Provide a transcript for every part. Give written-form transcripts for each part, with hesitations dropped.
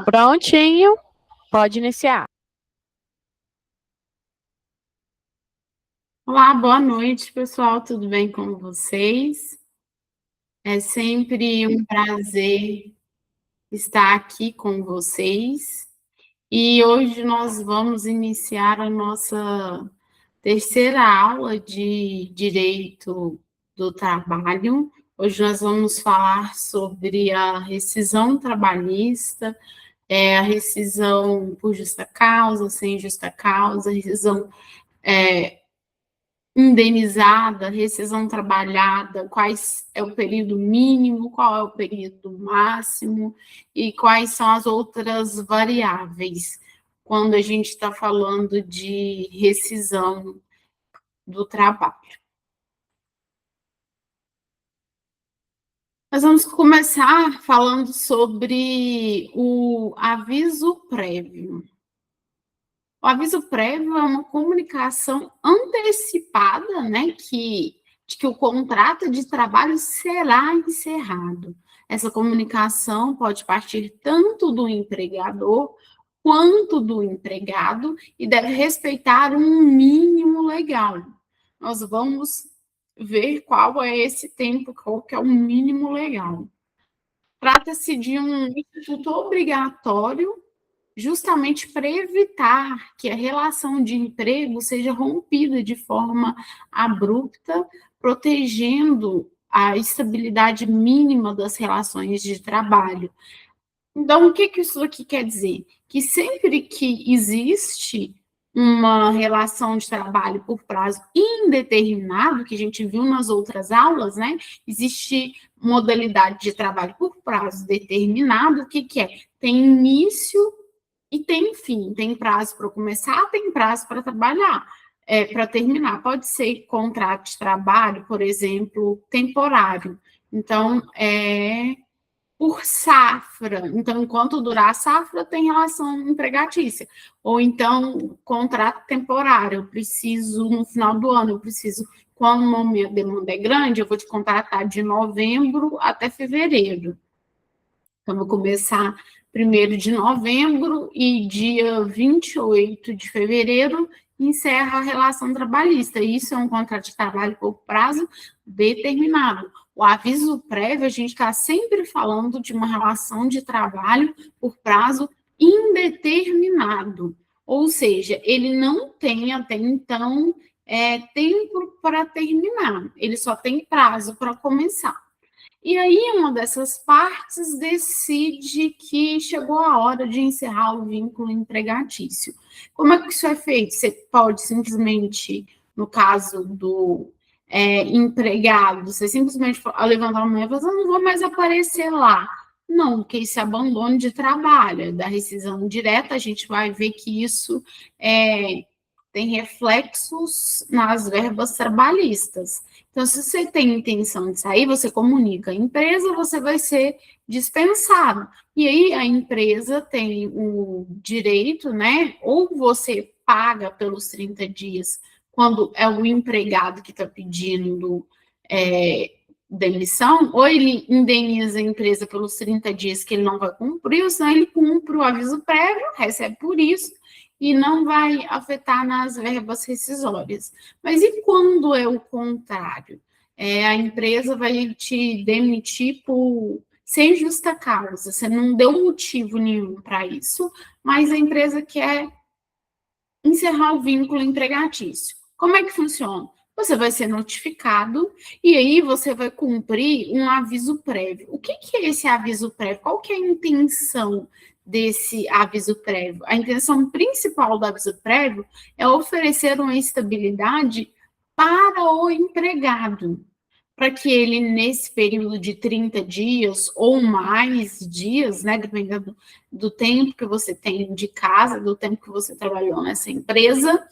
Prontinho, pode iniciar. Olá, boa noite, pessoal. Tudo bem com vocês? É sempre um prazer estar aqui com vocês. E hoje nós vamos iniciar a nossa terceira aula de Direito do Trabalho. Hoje nós vamos falar sobre a rescisão trabalhista, a rescisão por justa causa, sem justa causa, rescisão indenizada, rescisão trabalhada, quais é o período mínimo, qual é o período máximo e quais são as outras variáveis quando a gente está falando de rescisão do trabalho. Nós vamos começar falando sobre o aviso prévio. O aviso prévio é uma comunicação antecipada, né, de que o contrato de trabalho será encerrado. Essa comunicação pode partir tanto do empregador quanto do empregado e deve respeitar um mínimo legal. Nós vamos ver qual é esse tempo, qual que é o mínimo legal. Trata-se de um instituto obrigatório justamente para evitar que a relação de emprego seja rompida de forma abrupta, protegendo a estabilidade mínima das relações de trabalho. Então, o que isso aqui quer dizer? Que sempre que existe uma relação de trabalho por prazo indeterminado, que a gente viu nas outras aulas, né? Existe modalidade de trabalho por prazo determinado, o que é? Tem início e tem fim, tem prazo para começar, tem prazo para trabalhar, para terminar. Pode ser contrato de trabalho, por exemplo, temporário. Então, por safra. Então, enquanto durar a safra, tem relação empregatícia. Ou então, contrato temporário. Eu preciso, no final do ano, eu preciso, quando a minha demanda é grande, eu vou te contratar de novembro até fevereiro. Então, vou começar 1º de novembro e dia 28 de fevereiro encerra a relação trabalhista. Isso é um contrato de trabalho por prazo determinado. O aviso prévio, a gente está sempre falando de uma relação de trabalho por prazo indeterminado. Ou seja, ele não tem até então tempo para terminar, ele só tem prazo para começar. E aí, uma dessas partes decide que chegou a hora de encerrar o vínculo empregatício. Como é que isso é feito? Você pode simplesmente, no caso do empregado, você simplesmente levantar uma mão e falar, eu não vou mais aparecer lá. Não, porque esse abandono de trabalho, da rescisão direta, a gente vai ver que isso tem reflexos nas verbas trabalhistas. Então, se você tem intenção de sair, você comunica à empresa, você vai ser dispensado. E aí a empresa tem o direito, né? Ou você paga pelos 30 dias, quando é o empregado que está pedindo demissão, ou ele indeniza a empresa pelos 30 dias que ele não vai cumprir, ou senão ele cumpre o aviso prévio, recebe por isso, e não vai afetar nas verbas rescisórias. Mas e quando é o contrário? A empresa vai te demitir sem justa causa, você não deu motivo nenhum para isso, mas a empresa quer encerrar o vínculo empregatício. Como é que funciona? Você vai ser notificado e aí você vai cumprir um aviso prévio. O que é esse aviso prévio? Qual que é a intenção desse aviso prévio? A intenção principal do aviso prévio é oferecer uma estabilidade para o empregado, para que ele, nesse período de 30 dias ou mais dias, né, dependendo do tempo que você tem de casa, do tempo que você trabalhou nessa empresa,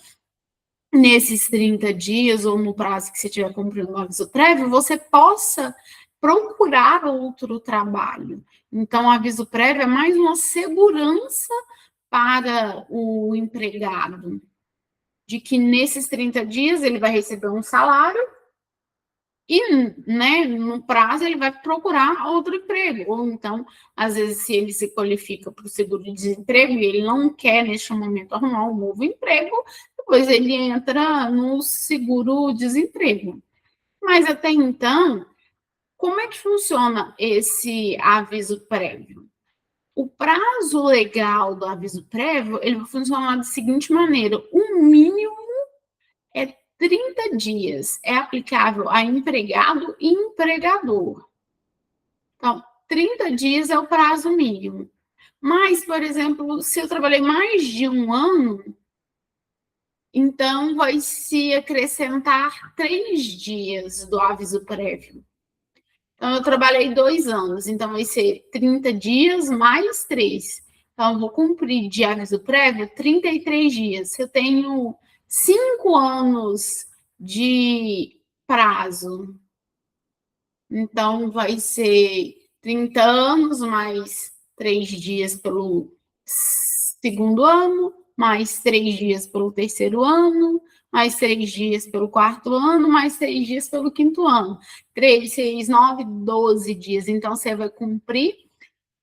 nesses 30 dias ou no prazo que você tiver cumprindo o aviso prévio, você possa procurar outro trabalho. Então, o aviso prévio é mais uma segurança para o empregado, de que nesses 30 dias ele vai receber um salário E, né, no prazo, ele vai procurar outro emprego. Ou então, às vezes, se ele se qualifica para o seguro-desemprego e ele não quer, neste momento, arrumar um novo emprego, depois ele entra no seguro-desemprego. Mas, até então, como é que funciona esse aviso prévio? O prazo legal do aviso prévio, ele vai funcionar da seguinte maneira: o mínimo é 30 dias, é aplicável a empregado e empregador. Então, 30 dias é o prazo mínimo. Mas, por exemplo, se eu trabalhei mais de um ano, então vai se acrescentar 3 dias do aviso prévio. Então, eu trabalhei 2 anos, então vai ser 30 dias mais 3. Então, eu vou cumprir de aviso prévio 33 dias. Se eu tenho 5 anos de prazo, então vai ser 30 anos mais 3 dias pelo segundo ano, mais 3 dias pelo terceiro ano, mais 3 dias pelo quarto ano, mais 3 dias pelo quinto ano. 3, 6, 9, 12 dias. Então, você vai cumprir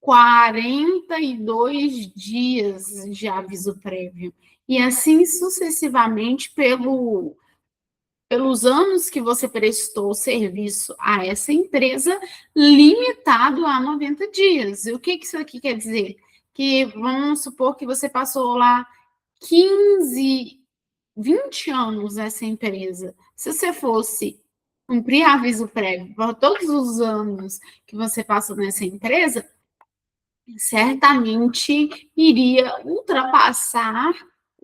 42 dias de aviso prévio. E assim sucessivamente pelos anos que você prestou serviço a essa empresa, limitado a 90 dias. E o que isso aqui quer dizer? Que vamos supor que você passou lá 15, 20 anos nessa empresa. Se você fosse cumprir aviso prévio por todos os anos que você passou nessa empresa, certamente iria ultrapassar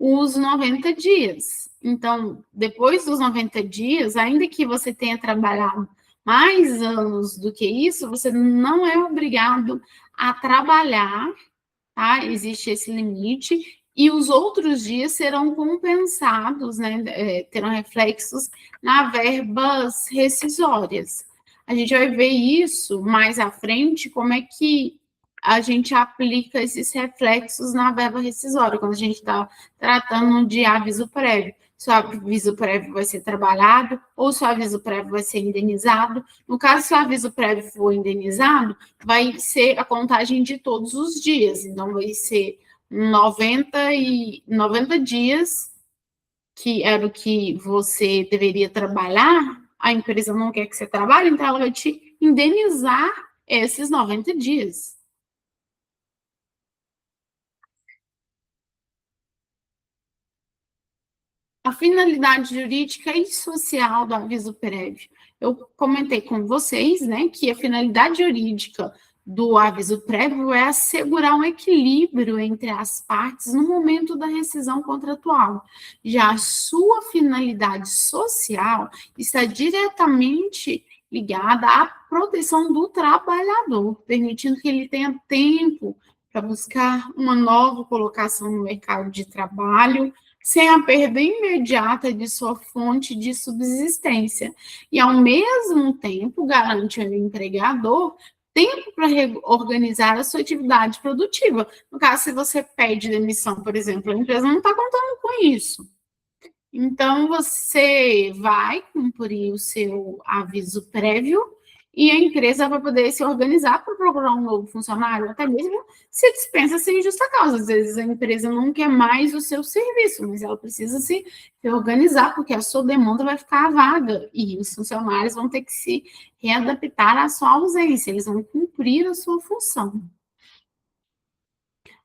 os 90 dias. Então, depois dos 90 dias, ainda que você tenha trabalhado mais anos do que isso, você não é obrigado a trabalhar, tá? Existe esse limite, e os outros dias serão compensados, né? Terão reflexos nas verbas rescisórias. A gente vai ver isso mais à frente, como é que a gente aplica esses reflexos na verba rescisória, quando a gente está tratando de aviso prévio. Se o aviso prévio vai ser trabalhado ou se o aviso prévio vai ser indenizado. No caso, se o aviso prévio for indenizado, vai ser a contagem de todos os dias. Então, vai ser 90 dias, que era o que você deveria trabalhar, a empresa não quer que você trabalhe, então ela vai te indenizar esses 90 dias. A finalidade jurídica e social do aviso prévio. Eu comentei com vocês, né, que a finalidade jurídica do aviso prévio é assegurar um equilíbrio entre as partes no momento da rescisão contratual. Já a sua finalidade social está diretamente ligada à proteção do trabalhador, permitindo que ele tenha tempo para buscar uma nova colocação no mercado de trabalho, sem a perda imediata de sua fonte de subsistência. E, ao mesmo tempo, garante ao empregador tempo para organizar a sua atividade produtiva. No caso, se você pede demissão, por exemplo, a empresa não está contando com isso. Então, você vai cumprir o seu aviso prévio e a empresa vai poder se organizar para procurar um novo funcionário, até mesmo se dispensa sem justa causa. Às vezes a empresa não quer mais o seu serviço, mas ela precisa se organizar, porque a sua demanda vai ficar vaga e os funcionários vão ter que se readaptar à sua ausência, eles vão cumprir a sua função.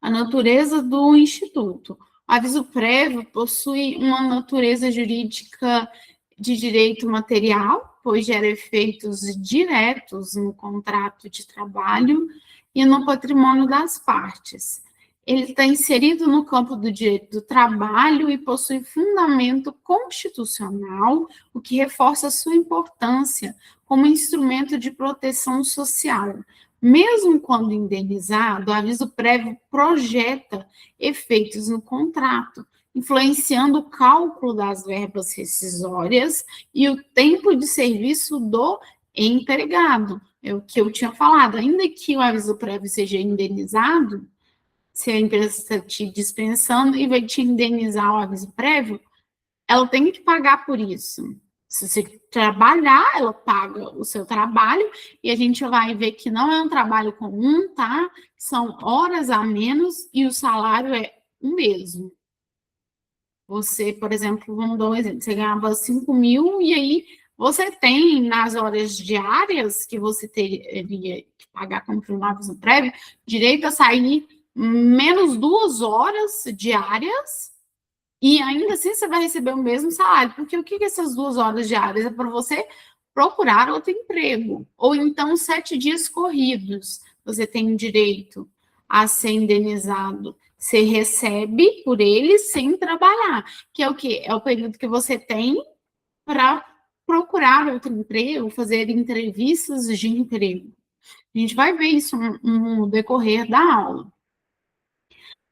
A natureza do instituto. O aviso prévio possui uma natureza jurídica de direito material, pois gera efeitos diretos no contrato de trabalho e no patrimônio das partes. Ele está inserido no campo do direito do trabalho e possui fundamento constitucional, o que reforça sua importância como instrumento de proteção social. Mesmo quando indenizado, o aviso prévio projeta efeitos no contrato, influenciando o cálculo das verbas rescisórias e o tempo de serviço do empregado. É o que eu tinha falado. Ainda que o aviso prévio seja indenizado, se a empresa está te dispensando e vai te indenizar o aviso prévio, ela tem que pagar por isso, Se você trabalhar, ela paga o seu trabalho, e a gente vai ver que não é um trabalho comum, tá? São horas a menos e o salário é o mesmo. Você, por exemplo, vamos dar um exemplo, você ganhava 5 mil e aí você tem nas horas diárias que você teria que pagar como um aviso prévio, direito a sair menos 2 horas diárias e ainda assim você vai receber o mesmo salário. Porque o que é essas 2 horas diárias? É para você procurar outro emprego. Ou então 7 dias corridos. Você tem direito a ser indenizado. Você recebe por ele sem trabalhar. Que é o quê? É o período que você tem para procurar outro emprego, fazer entrevistas de emprego. A gente vai ver isso no decorrer da aula.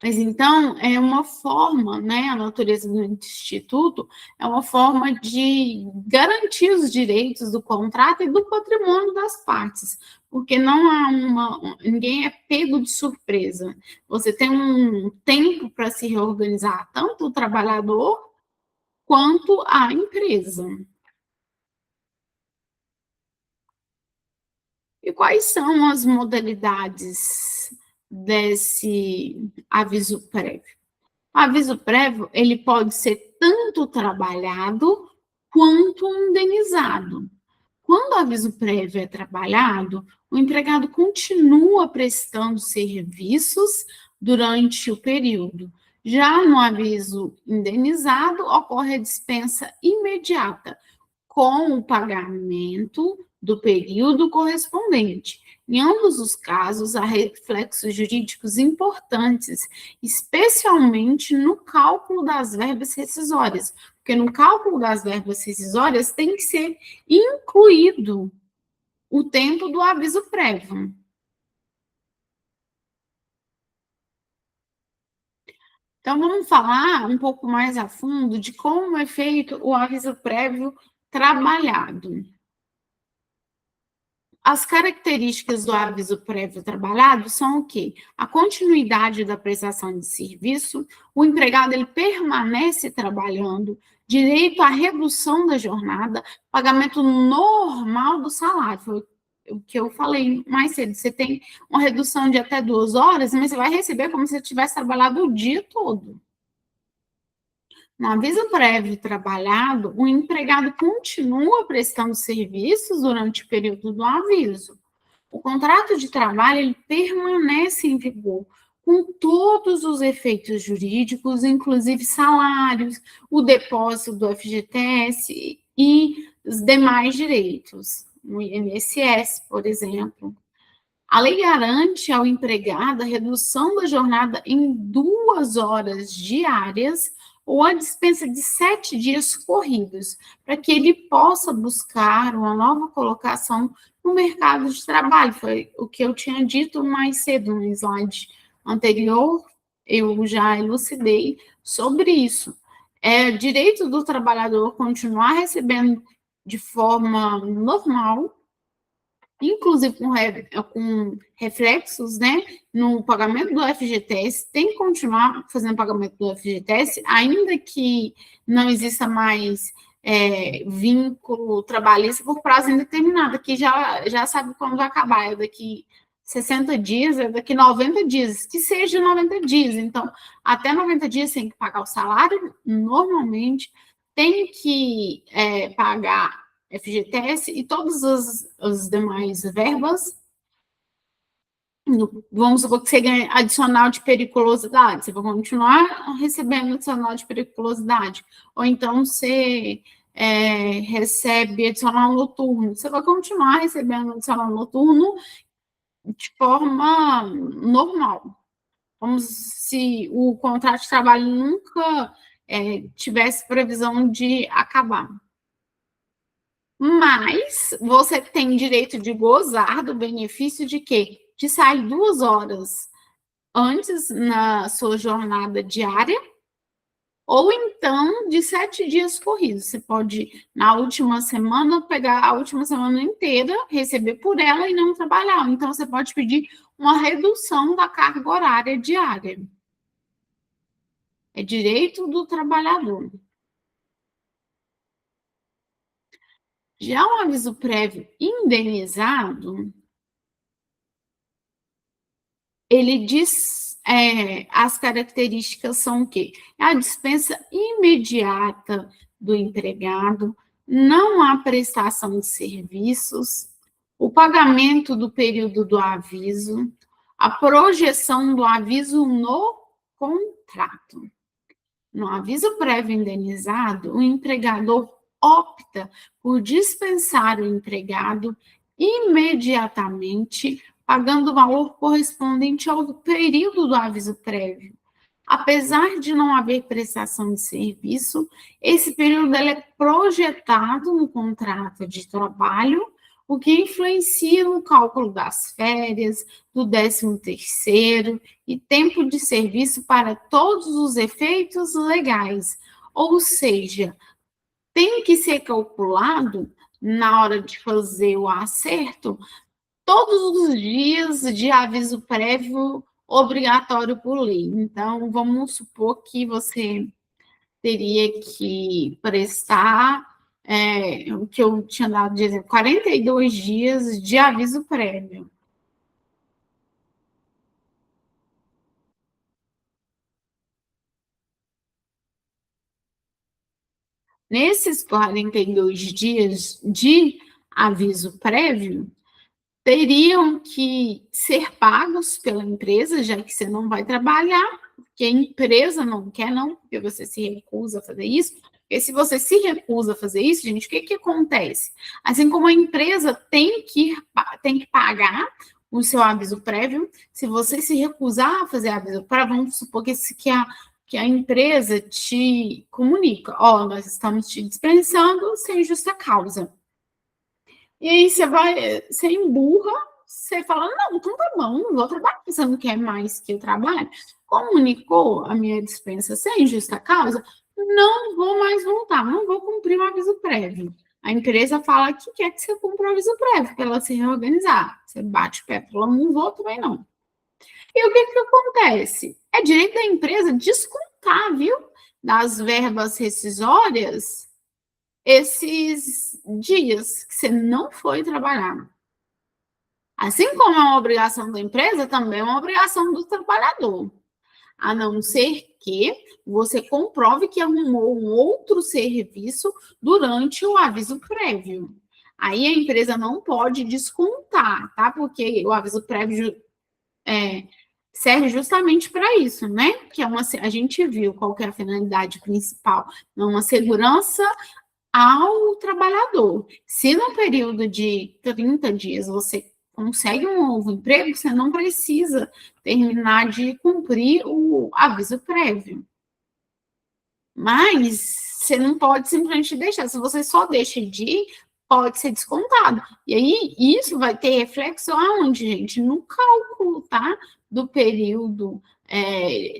Mas então é uma forma, né? A natureza do instituto é uma forma de garantir os direitos do contrato e do patrimônio das partes, porque não há ninguém é pego de surpresa. Você tem um tempo para se reorganizar, tanto o trabalhador quanto a empresa. E quais são as modalidades desse aviso prévio? O aviso prévio, ele pode ser tanto trabalhado quanto indenizado. Quando o aviso prévio é trabalhado, o empregado continua prestando serviços durante o período. Já no aviso indenizado, ocorre a dispensa imediata, com o pagamento do período correspondente. Em ambos os casos, há reflexos jurídicos importantes, especialmente no cálculo das verbas rescisórias, porque no cálculo das verbas rescisórias tem que ser incluído o tempo do aviso prévio. Então, vamos falar um pouco mais a fundo de como é feito o aviso prévio trabalhado. As características do aviso prévio trabalhado são o quê? A continuidade da prestação de serviço, o empregado ele permanece trabalhando, direito à redução da jornada, pagamento normal do salário. Foi o que eu falei mais cedo. Você tem uma redução de até 2 horas, mas você vai receber como se você tivesse trabalhado o dia todo. No aviso prévio trabalhado, o empregado continua prestando serviços durante o período do aviso. O contrato de trabalho ele permanece em vigor, com todos os efeitos jurídicos, inclusive salários, o depósito do FGTS e os demais direitos, o INSS, por exemplo. A lei garante ao empregado a redução da jornada em 2 horas diárias ou a dispensa de 7 dias corridos, para que ele possa buscar uma nova colocação no mercado de trabalho. Foi o que eu tinha dito mais cedo no slide anterior, eu já elucidei sobre isso. É direito do trabalhador continuar recebendo de forma normal, inclusive com reflexos, né, no pagamento do FGTS, tem que continuar fazendo pagamento do FGTS, ainda que não exista mais vínculo trabalhista por prazo indeterminado, que já sabe quando vai acabar, é daqui 60 dias, é daqui 90 dias, que seja 90 dias. Então, até 90 dias tem que pagar o salário, normalmente, tem que pagar FGTS e todas as demais verbas. Vamos supor que você ganha adicional de periculosidade, você vai continuar recebendo adicional de periculosidade. Ou então você recebe adicional noturno, você vai continuar recebendo adicional noturno de forma normal. Como se o contrato de trabalho nunca tivesse previsão de acabar. Mas você tem direito de gozar do benefício de quê? De sair 2 horas antes na sua jornada diária, ou então de 7 dias corridos. Você pode, na última semana, pegar a última semana inteira, receber por ela e não trabalhar. Então, você pode pedir uma redução da carga horária diária. É direito do trabalhador. Já o aviso prévio indenizado, ele diz, as características são o quê? A dispensa imediata do empregado, não há prestação de serviços, o pagamento do período do aviso, a projeção do aviso no contrato. No aviso prévio indenizado, o empregador opta por dispensar o empregado imediatamente, pagando o valor correspondente ao período do aviso prévio. Apesar de não haver prestação de serviço, esse período é projetado no contrato de trabalho, o que influencia no cálculo das férias, do 13º e tempo de serviço para todos os efeitos legais. Ou seja, tem que ser calculado, na hora de fazer o acerto, todos os dias de aviso prévio obrigatório por lei. Então, vamos supor que você teria que prestar, o que eu tinha dado de exemplo, 42 dias de aviso prévio. Nesses 42 dias de aviso prévio, teriam que ser pagos pela empresa, já que você não vai trabalhar, porque a empresa não quer, não, porque você se recusa a fazer isso. Porque se você se recusa a fazer isso, gente, o que acontece? Assim como a empresa tem que pagar o seu aviso prévio, se você se recusar a fazer aviso prévio, vamos supor que a empresa te comunica, nós estamos te dispensando sem justa causa. E aí você emburra, você fala, não, então tá bom, não vou trabalhar, você não quer mais que eu trabalhe. Comunicou a minha dispensa sem justa causa, não vou mais voltar, não vou cumprir o aviso prévio. A empresa fala que quer que você cumpra o aviso prévio, para ela se reorganizar. Você bate o pé, fala, não vou também não. E o que acontece? É direito da empresa descontar, viu, das verbas rescisórias, esses dias que você não foi trabalhar. Assim como é uma obrigação da empresa, também é uma obrigação do trabalhador. A não ser que você comprove que arrumou um outro serviço durante o aviso prévio. Aí a empresa não pode descontar, tá? Porque o aviso prévio serve justamente para isso, né? Que a gente viu qual que é a finalidade principal, uma segurança ao trabalhador. Se no período de 30 dias você consegue um novo emprego, você não precisa terminar de cumprir o aviso prévio. Mas você não pode simplesmente deixar. Se você só deixa de ir, pode ser descontado. E aí, isso vai ter reflexo aonde, gente? No cálculo, tá? Do período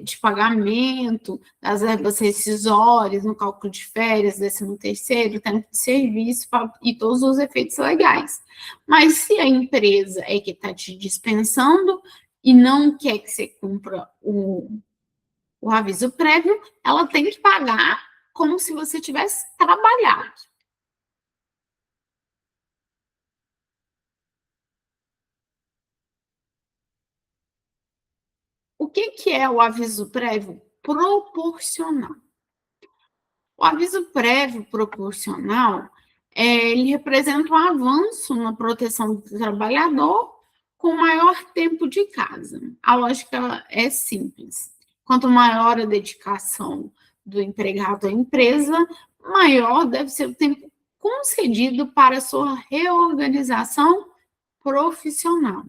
de pagamento, das verbas rescisórias, no cálculo de férias, 13º, tempo de serviço e todos os efeitos legais. Mas se a empresa é que está te dispensando e não quer que você cumpra o aviso prévio, ela tem que pagar como se você tivesse trabalhado. O que é o aviso prévio proporcional? O aviso prévio proporcional, ele representa um avanço na proteção do trabalhador com maior tempo de casa. A lógica é simples. Quanto maior a dedicação do empregado à empresa, maior deve ser o tempo concedido para sua reorganização profissional.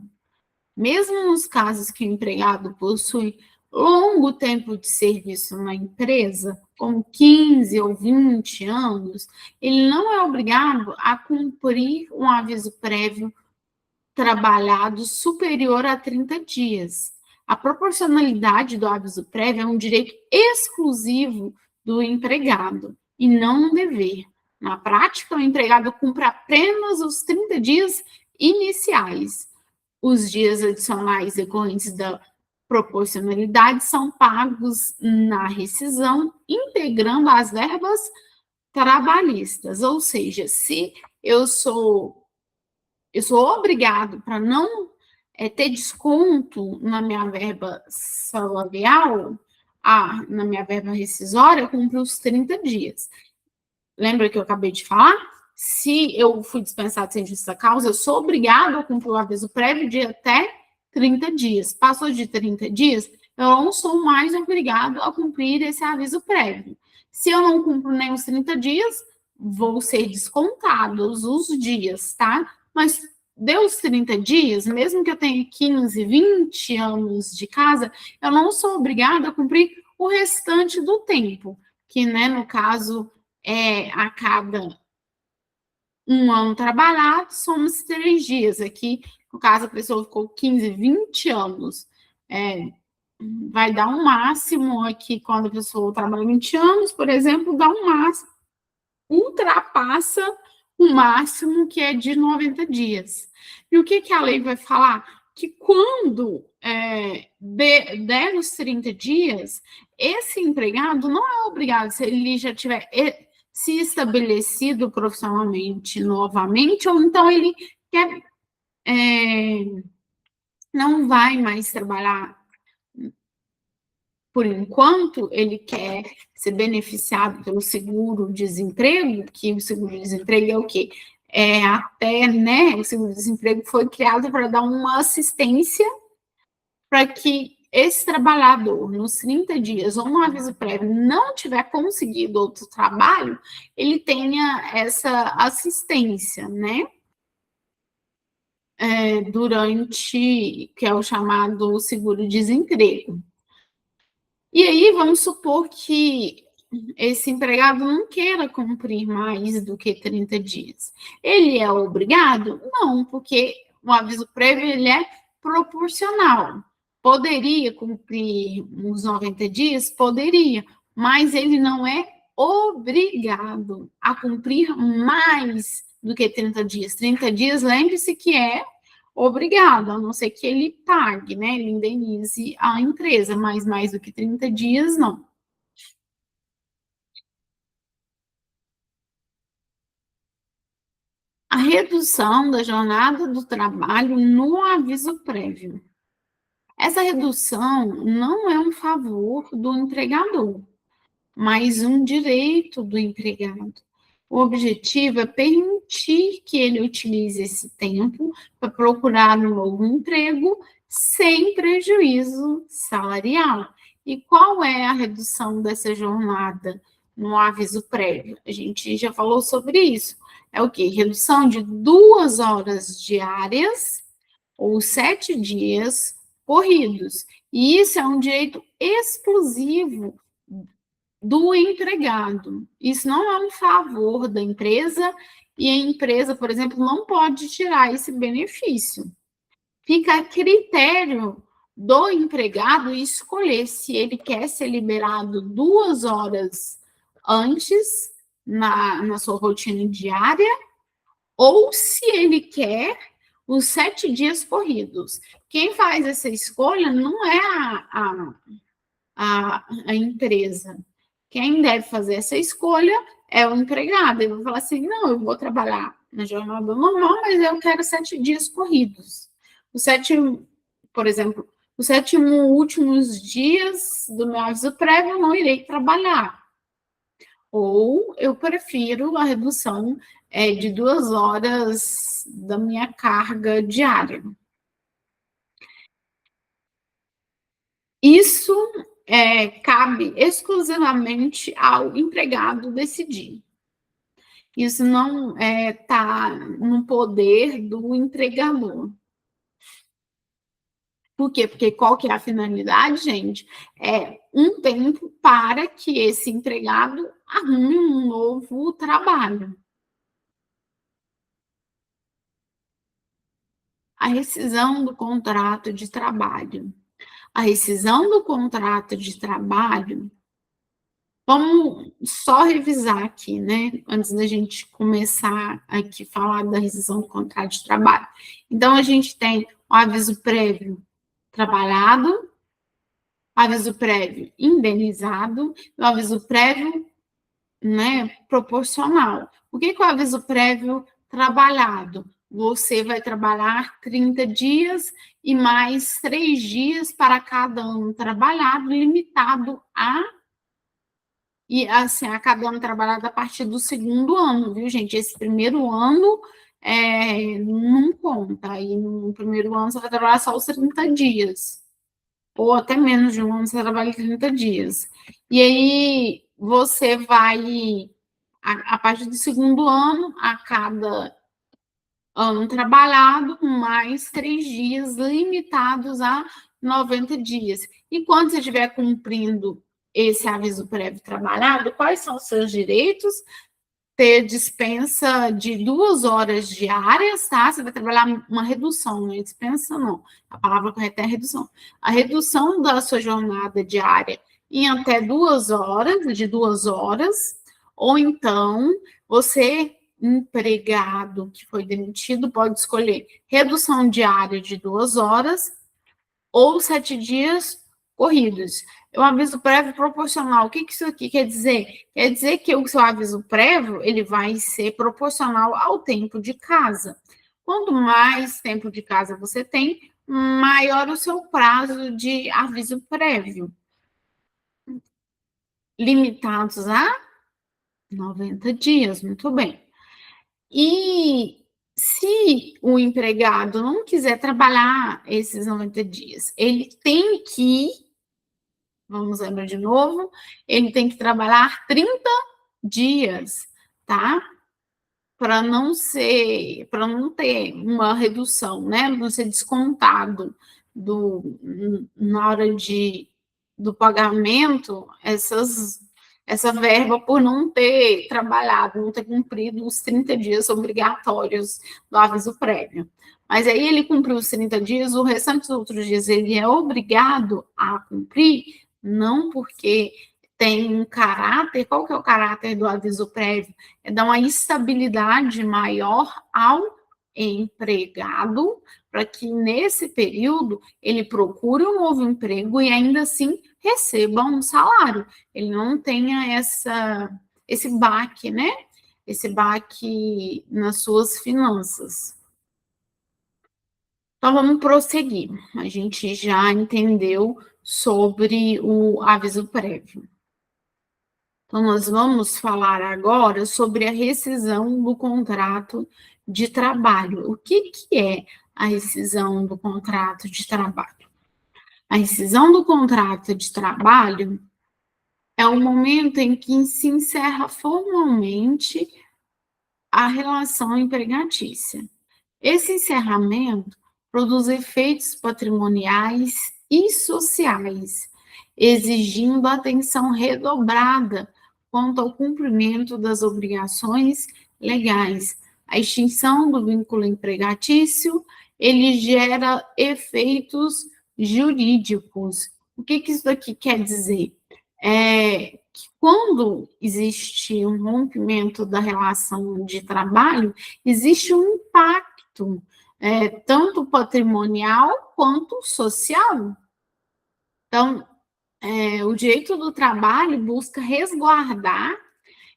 Mesmo nos casos que o empregado possui longo tempo de serviço na empresa, como 15 ou 20 anos, ele não é obrigado a cumprir um aviso prévio trabalhado superior a 30 dias. A proporcionalidade do aviso prévio é um direito exclusivo do empregado e não um dever. Na prática, o empregado cumpre apenas os 30 dias iniciais. Os dias adicionais decorrentes da proporcionalidade são pagos na rescisão, integrando as verbas trabalhistas. Ou seja, se eu sou obrigado para não ter desconto na minha verba salarial, na minha verba rescisória, cumprir os 30 dias. Lembra que eu acabei de falar? Se eu fui dispensado sem justa causa, eu sou obrigado a cumprir o aviso prévio de até 30 dias. Passou de 30 dias, eu não sou mais obrigado a cumprir esse aviso prévio. Se eu não cumpro nem os 30 dias, vou ser descontados os dias, tá? Mas deu os 30 dias, mesmo que eu tenha 15, 20 anos de casa, eu não sou obrigada a cumprir o restante do tempo, que, né, no caso, a cada um ano trabalhado, somos 3 dias. Aqui, no caso, a pessoa ficou 15, 20 anos. Vai dar um máximo aqui, quando a pessoa trabalha 20 anos, por exemplo, dá um máximo, ultrapassa o máximo que é de 90 dias. E o que a lei vai falar? Que quando der os 30 dias, esse empregado não é obrigado, se ele já tiver se estabelecido profissionalmente novamente, ou então ele quer, não vai mais trabalhar por enquanto, ele quer ser beneficiado pelo seguro-desemprego, que o seguro-desemprego é o quê? Até, né, o seguro-desemprego foi criado para dar uma assistência para que esse trabalhador, nos 30 dias ou no aviso prévio, não tiver conseguido outro trabalho, ele tenha essa assistência, né? Durante, que é o chamado seguro-desemprego. E aí, vamos supor que esse empregado não queira cumprir mais do que 30 dias. Ele é obrigado? Não, porque o aviso prévio ele é proporcional. Poderia cumprir uns 90 dias? Poderia, mas ele não é obrigado a cumprir mais do que 30 dias. 30 dias, lembre-se que é obrigado, a não ser que ele pague, né? Ele indenize a empresa, mas mais do que 30 dias, não. A redução da jornada do trabalho no aviso prévio. Essa redução não é um favor do empregador, mas um direito do empregado. O objetivo é permitir que ele utilize esse tempo para procurar um novo emprego sem prejuízo salarial. E qual é a redução dessa jornada no aviso prévio? A gente já falou sobre isso. É o quê? Redução de 2 horas diárias ou 7 dias corridos. E isso é um direito exclusivo do empregado. Isso não é um favor da empresa, e a empresa, por exemplo, não pode tirar esse benefício. Fica a critério do empregado escolher se ele quer ser liberado 2 horas antes na sua rotina diária, ou se ele quer os 7 dias corridos. Quem faz essa escolha não é a empresa. Quem deve fazer essa escolha é o empregado. Ele vai falar assim: não, eu vou trabalhar na jornada normal, mas eu quero 7 dias corridos. Por exemplo, os 7 últimos dias do meu aviso prévio eu não irei trabalhar. Ou eu prefiro a redução de 2 horas da minha carga diária. Isso cabe exclusivamente ao empregado decidir. Isso não está no poder do empregador. Por quê? Porque qual que é a finalidade, gente? É um tempo para que esse empregado arrume um novo trabalho. A rescisão do contrato de trabalho. A rescisão do contrato de trabalho, vamos só revisar aqui, né? Antes da gente começar aqui a falar da rescisão do contrato de trabalho. Então, a gente tem o aviso prévio trabalhado, aviso prévio indenizado e o aviso prévio, né, proporcional. O que é o aviso prévio trabalhado. Você vai trabalhar 30 dias e mais 3 dias para cada ano trabalhado, limitado a cada ano trabalhado a partir do segundo ano, viu, gente? Esse primeiro ano não conta. Aí no primeiro ano você vai trabalhar só os 30 dias. Ou até menos de um ano, você trabalha 30 dias. E aí você vai, a partir do segundo ano, a cada ano trabalhado, mais 3 dias, limitados a 90 dias. E quando você estiver cumprindo esse aviso prévio trabalhado, quais são os seus direitos? Ter dispensa de 2 horas diárias, tá? Você vai trabalhar uma redução, não é dispensa, não. A palavra correta é redução. A redução da sua jornada diária em até 2 horas, de 2 horas, ou então você, empregado que foi demitido, pode escolher redução diária de 2 horas ou 7 dias corridos. O aviso prévio proporcional, o que isso aqui quer dizer? Quer dizer que o seu aviso prévio ele vai ser proporcional ao tempo de casa. Quanto mais tempo de casa você tem, maior o seu prazo de aviso prévio. Limitados a 90 dias, muito bem. E se o empregado não quiser trabalhar esses 90 dias, ele tem que, vamos lembrar de novo, ele tem que trabalhar 30 dias, tá? Para não ter uma redução, né? Não ser descontado na hora do pagamento essa verba por não ter trabalhado, não ter cumprido os 30 dias obrigatórios do aviso prévio. Mas aí ele cumpriu os 30 dias, o restante dos outros dias ele é obrigado a cumprir, não porque tem um caráter. Qual que é o caráter do aviso prévio? É dar uma estabilidade maior ao empregado, para que nesse período ele procure um novo emprego e ainda assim receba um salário. Ele não tenha esse baque, né? Esse baque nas suas finanças. Então, vamos prosseguir. A gente já entendeu sobre o aviso prévio. Então, nós vamos falar agora sobre a rescisão do contrato de trabalho. O que é a rescisão do contrato de trabalho? A rescisão do contrato de trabalho é o momento em que se encerra formalmente a relação empregatícia. Esse encerramento produz efeitos patrimoniais e sociais, exigindo atenção redobrada quanto ao cumprimento das obrigações legais. A extinção do vínculo empregatício, ele gera efeitos jurídicos. O que isso aqui quer dizer? Que quando existe um rompimento da relação de trabalho, existe um impacto, tanto patrimonial quanto social. Então, o direito do trabalho busca resguardar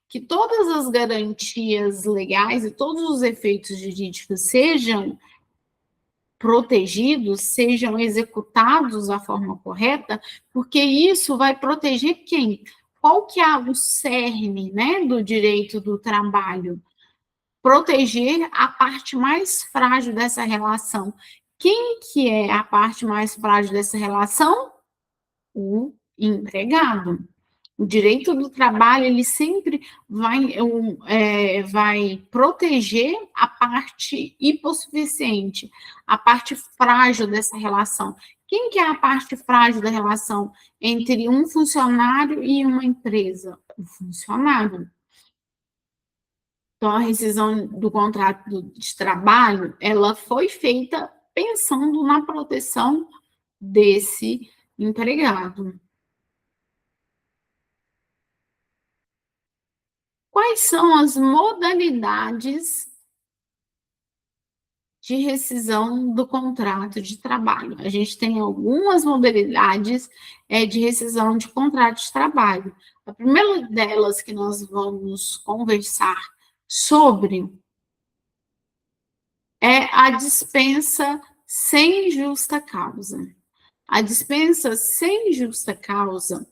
que todas as garantias legais e todos os efeitos jurídicos sejam protegidos, sejam executados da forma correta, porque isso vai proteger quem? Qual que é o cerne, né, do direito do trabalho? Proteger a parte mais frágil dessa relação. Quem que é a parte mais frágil dessa relação? O empregado. O direito do trabalho, ele sempre vai proteger a parte hipossuficiente, a parte frágil dessa relação. Quem que é a parte frágil da relação entre um funcionário e uma empresa? O funcionário. Então, a rescisão do contrato de trabalho, ela foi feita pensando na proteção desse empregado. Quais são as modalidades de rescisão do contrato de trabalho? A gente tem algumas modalidades de rescisão de contrato de trabalho. A primeira delas que nós vamos conversar sobre é a dispensa sem justa causa. A dispensa sem justa causa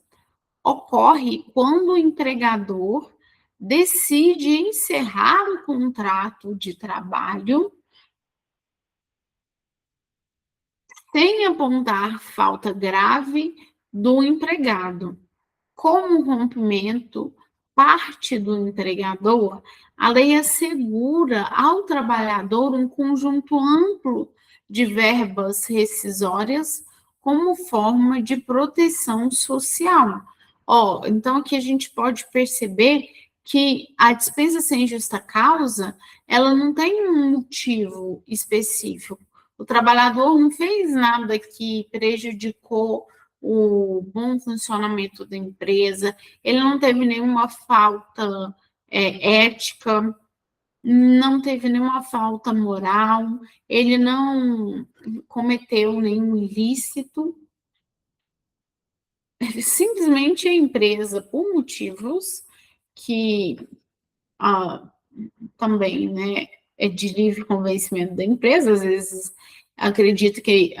ocorre quando o empregador decide encerrar o contrato de trabalho sem apontar falta grave do empregado. Como rompimento parte do empregador, a lei assegura ao trabalhador um conjunto amplo de verbas rescisórias como forma de proteção social. Então aqui a gente pode perceber que a dispensa sem justa causa, ela não tem um motivo específico. O trabalhador não fez nada que prejudicou o bom funcionamento da empresa, ele não teve nenhuma falta ética, não teve nenhuma falta moral, ele não cometeu nenhum ilícito. Simplesmente a empresa, por motivos que também, né, é de livre convencimento da empresa, às vezes acredita que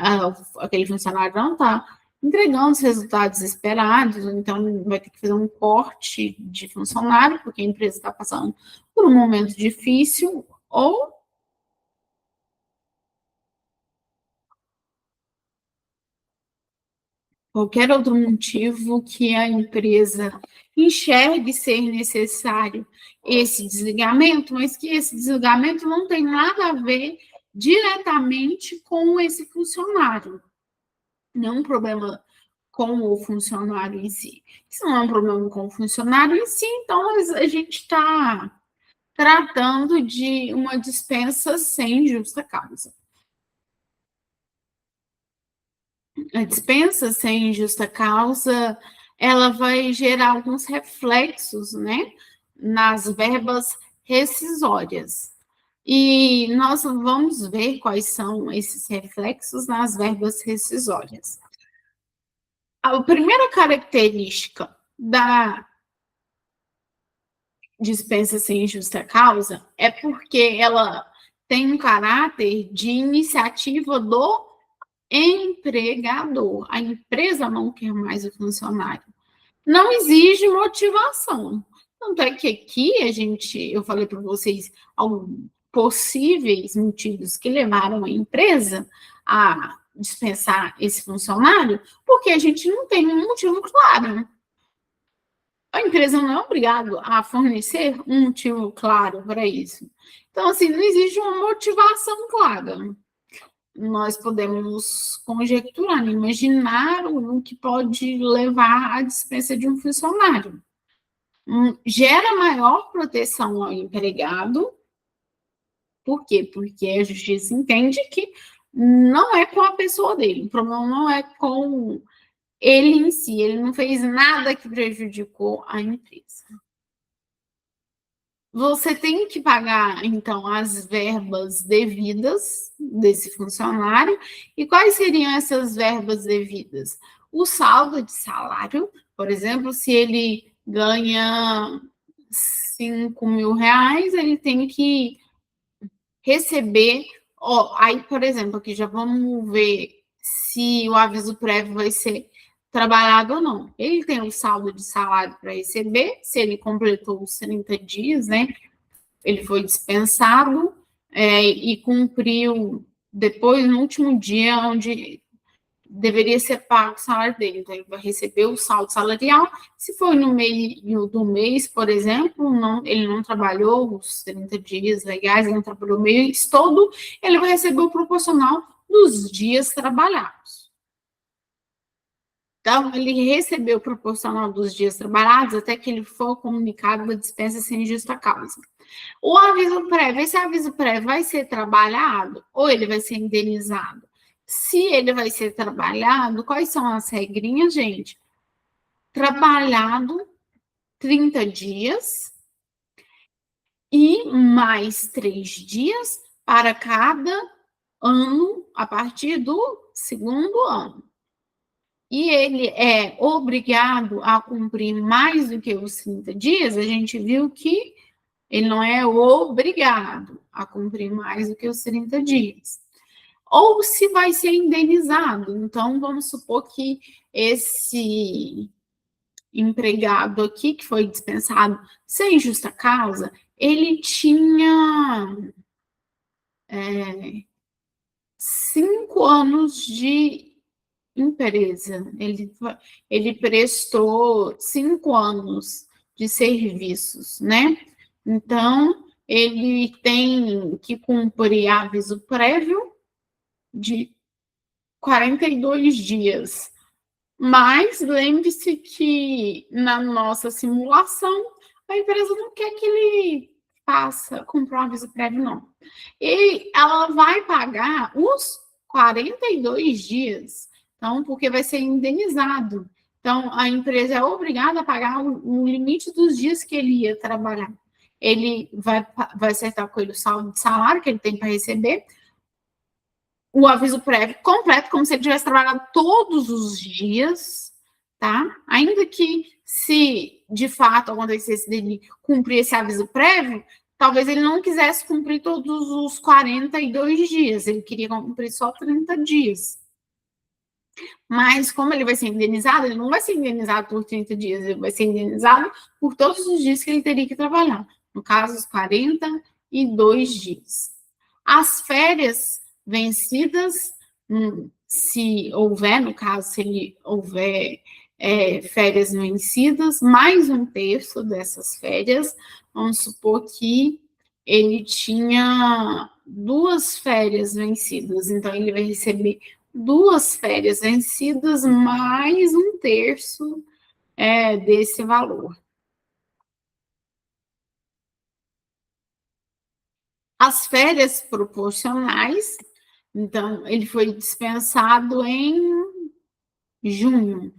aquele funcionário não está entregando os resultados esperados, então vai ter que fazer um corte de funcionário, porque a empresa está passando por um momento difícil, ou qualquer outro motivo que a empresa enxergue ser necessário esse desligamento, mas que esse desligamento não tem nada a ver diretamente com esse funcionário. Não é um problema com o funcionário em si. Se não é um problema com o funcionário em si, então a gente está tratando de uma dispensa sem justa causa. A dispensa sem justa causa, ela vai gerar alguns reflexos, né, nas verbas rescisórias. E nós vamos ver quais são esses reflexos nas verbas rescisórias. A primeira característica da dispensa sem justa causa é porque ela tem um caráter de iniciativa do empregador. A empresa não quer mais o funcionário. Não exige motivação. Tanto é que aqui eu falei para vocês alguns possíveis motivos que levaram a empresa a dispensar esse funcionário, porque a gente não tem um motivo claro. A empresa não é obrigada a fornecer um motivo claro para isso. Então, assim, não existe uma motivação clara. Nós podemos conjecturar, imaginar o que pode levar à dispensa de um funcionário. Gera maior proteção ao empregado. Por quê? Porque a justiça entende que não é com a pessoa dele, o problema não é com ele em si, ele não fez nada que prejudicou a empresa. Você tem que pagar, então, as verbas devidas desse funcionário. E quais seriam essas verbas devidas? O saldo de salário, por exemplo, se ele ganha 5 mil reais, ele tem que receber. Aí, por exemplo, aqui já vamos ver se o aviso prévio vai ser trabalhado ou não. Ele tem o saldo de salário para receber, se ele completou os 30 dias, né? Ele foi dispensado e cumpriu depois, no último dia, onde deveria ser pago o salário dele. Então, ele vai receber o saldo salarial. Se foi no meio do mês, por exemplo, ele não trabalhou os 30 dias legais, ele não trabalhou o mês todo, ele vai receber o proporcional dos dias trabalhados. Então, ele recebeu o proporcional dos dias trabalhados até que ele for comunicado da dispensa sem justa causa. O aviso prévio, esse aviso prévio vai ser trabalhado ou ele vai ser indenizado? Se ele vai ser trabalhado, quais são as regrinhas, gente? Trabalhado 30 dias e mais 3 dias para cada ano a partir do segundo ano. E ele é obrigado a cumprir mais do que os 30 dias, a gente viu que ele não é obrigado a cumprir mais do que os 30 dias. Ou se vai ser indenizado. Então, vamos supor que esse empregado aqui, que foi dispensado sem justa causa, ele tinha 5 anos de empresa. Ele prestou 5 anos de serviços, né? Então, ele tem que cumprir aviso prévio de 42 dias. Mas lembre-se que na nossa simulação, a empresa não quer que ele cumpra um aviso prévio, não. E ela vai pagar os 42 dias, então, porque vai ser indenizado. Então, a empresa é obrigada a pagar o limite dos dias que ele ia trabalhar. Ele vai acertar com ele o saldo de salário que ele tem para receber, o aviso prévio completo, como se ele tivesse trabalhado todos os dias, tá? Ainda que, se de fato acontecesse dele cumprir esse aviso prévio, talvez ele não quisesse cumprir todos os 42 dias, ele queria cumprir só 30 dias. Mas, como ele vai ser indenizado, ele não vai ser indenizado por 30 dias, ele vai ser indenizado por todos os dias que ele teria que trabalhar. No caso, os 42 dias. As férias vencidas, se houver, no caso, se ele houver férias vencidas, mais 1/3 dessas férias, vamos supor que ele tinha 2 férias vencidas, então ele vai receber 2 férias vencidas mais 1/3 desse valor. As férias proporcionais, então, ele foi dispensado em junho.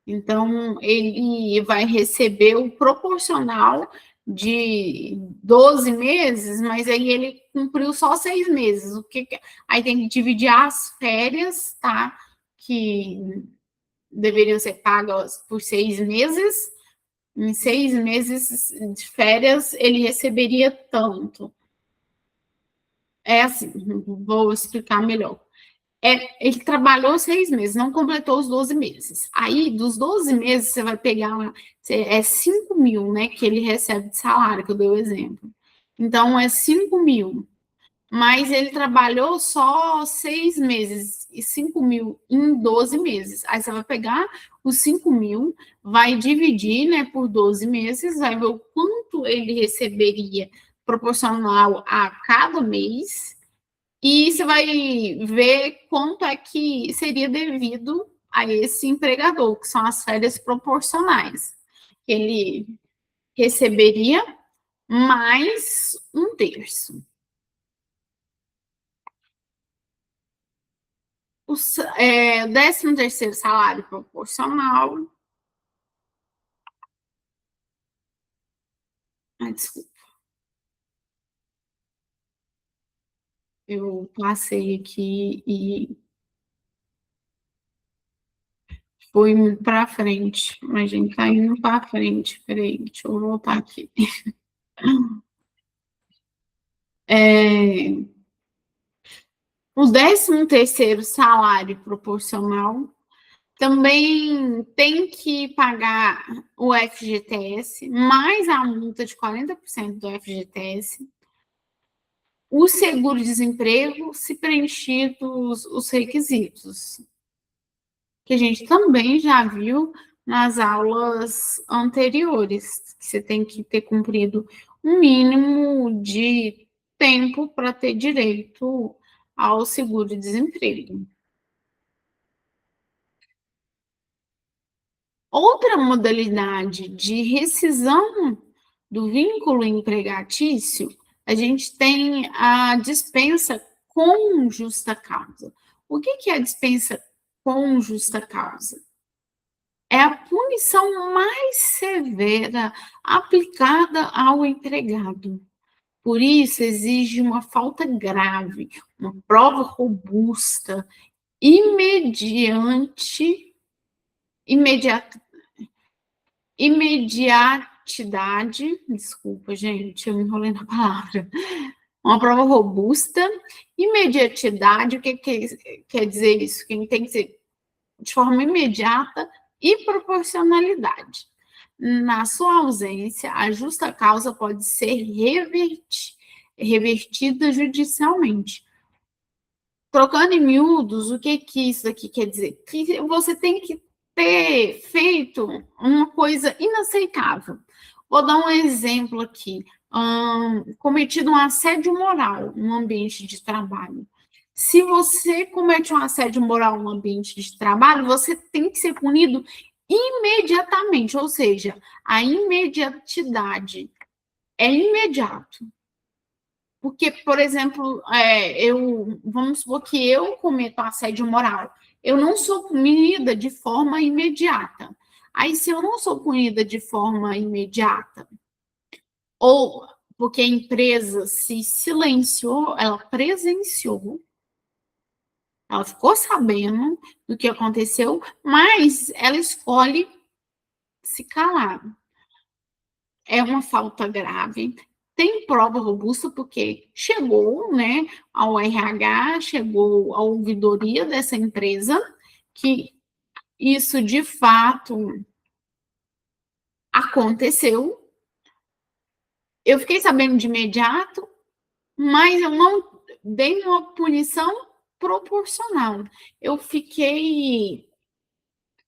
Então, ele vai receber o proporcional de 12 meses, mas aí ele cumpriu só 6 meses. Aí tem que dividir as férias, tá? Que deveriam ser pagas por 6 meses. Em 6 meses de férias, ele receberia tanto. É assim, vou explicar melhor. Ele trabalhou 6 meses, não completou os 12 meses. Aí, dos 12 meses, você vai pegar, 5 mil, né, que ele recebe de salário, que eu dei o exemplo. Então, é 5 mil. Mas ele trabalhou só 6 meses, e 5 mil em 12 meses. Aí você vai pegar os 5 mil, vai dividir, né, por 12 meses, vai ver o quanto ele receberia proporcional a cada mês, e você vai ver quanto é que seria devido a esse empregador, que são as férias proporcionais. Ele receberia mais 1/3. O 13º salário proporcional. Ai, desculpa. Eu passei aqui e fui para frente. A gente está indo para frente. Peraí, deixa eu voltar aqui. O 13º salário proporcional também tem que pagar o FGTS, mais a multa de 40% do FGTS, o seguro-desemprego, se preenchidos os requisitos, que a gente também já viu nas aulas anteriores, que você tem que ter cumprido um mínimo de tempo para ter direito ao seguro-desemprego. Outra modalidade de rescisão do vínculo empregatício, a gente tem a dispensa com justa causa. O que é a dispensa com justa causa? É a punição mais severa aplicada ao empregado. Por isso, exige uma falta grave, uma prova robusta, imediatidade, desculpa, gente, eu me enrolei na palavra, Uma prova robusta, imediatidade, o que quer dizer isso? Que tem que ser de forma imediata e proporcionalidade. Na sua ausência, a justa causa pode ser revertida judicialmente. Trocando em miúdos, o que isso aqui quer dizer? Que você tem que ter feito uma coisa inaceitável. Vou dar um exemplo aqui. Cometido um assédio moral no ambiente de trabalho. Se você comete um assédio moral no ambiente de trabalho, você tem que ser punido imediatamente, ou seja, a imediatidade é imediato. Porque, por exemplo, vamos supor que eu cometo assédio moral, eu não sou punida de forma imediata. Aí, se eu não sou punida de forma imediata, ou porque a empresa se silenciou, ela presenciou, ela ficou sabendo do que aconteceu, mas ela escolhe se calar. É uma falta grave, tem prova robusta, porque chegou, né, ao RH, chegou à ouvidoria dessa empresa, que isso de fato aconteceu. Eu fiquei sabendo de imediato, mas eu não dei uma punição proporcional. Eu fiquei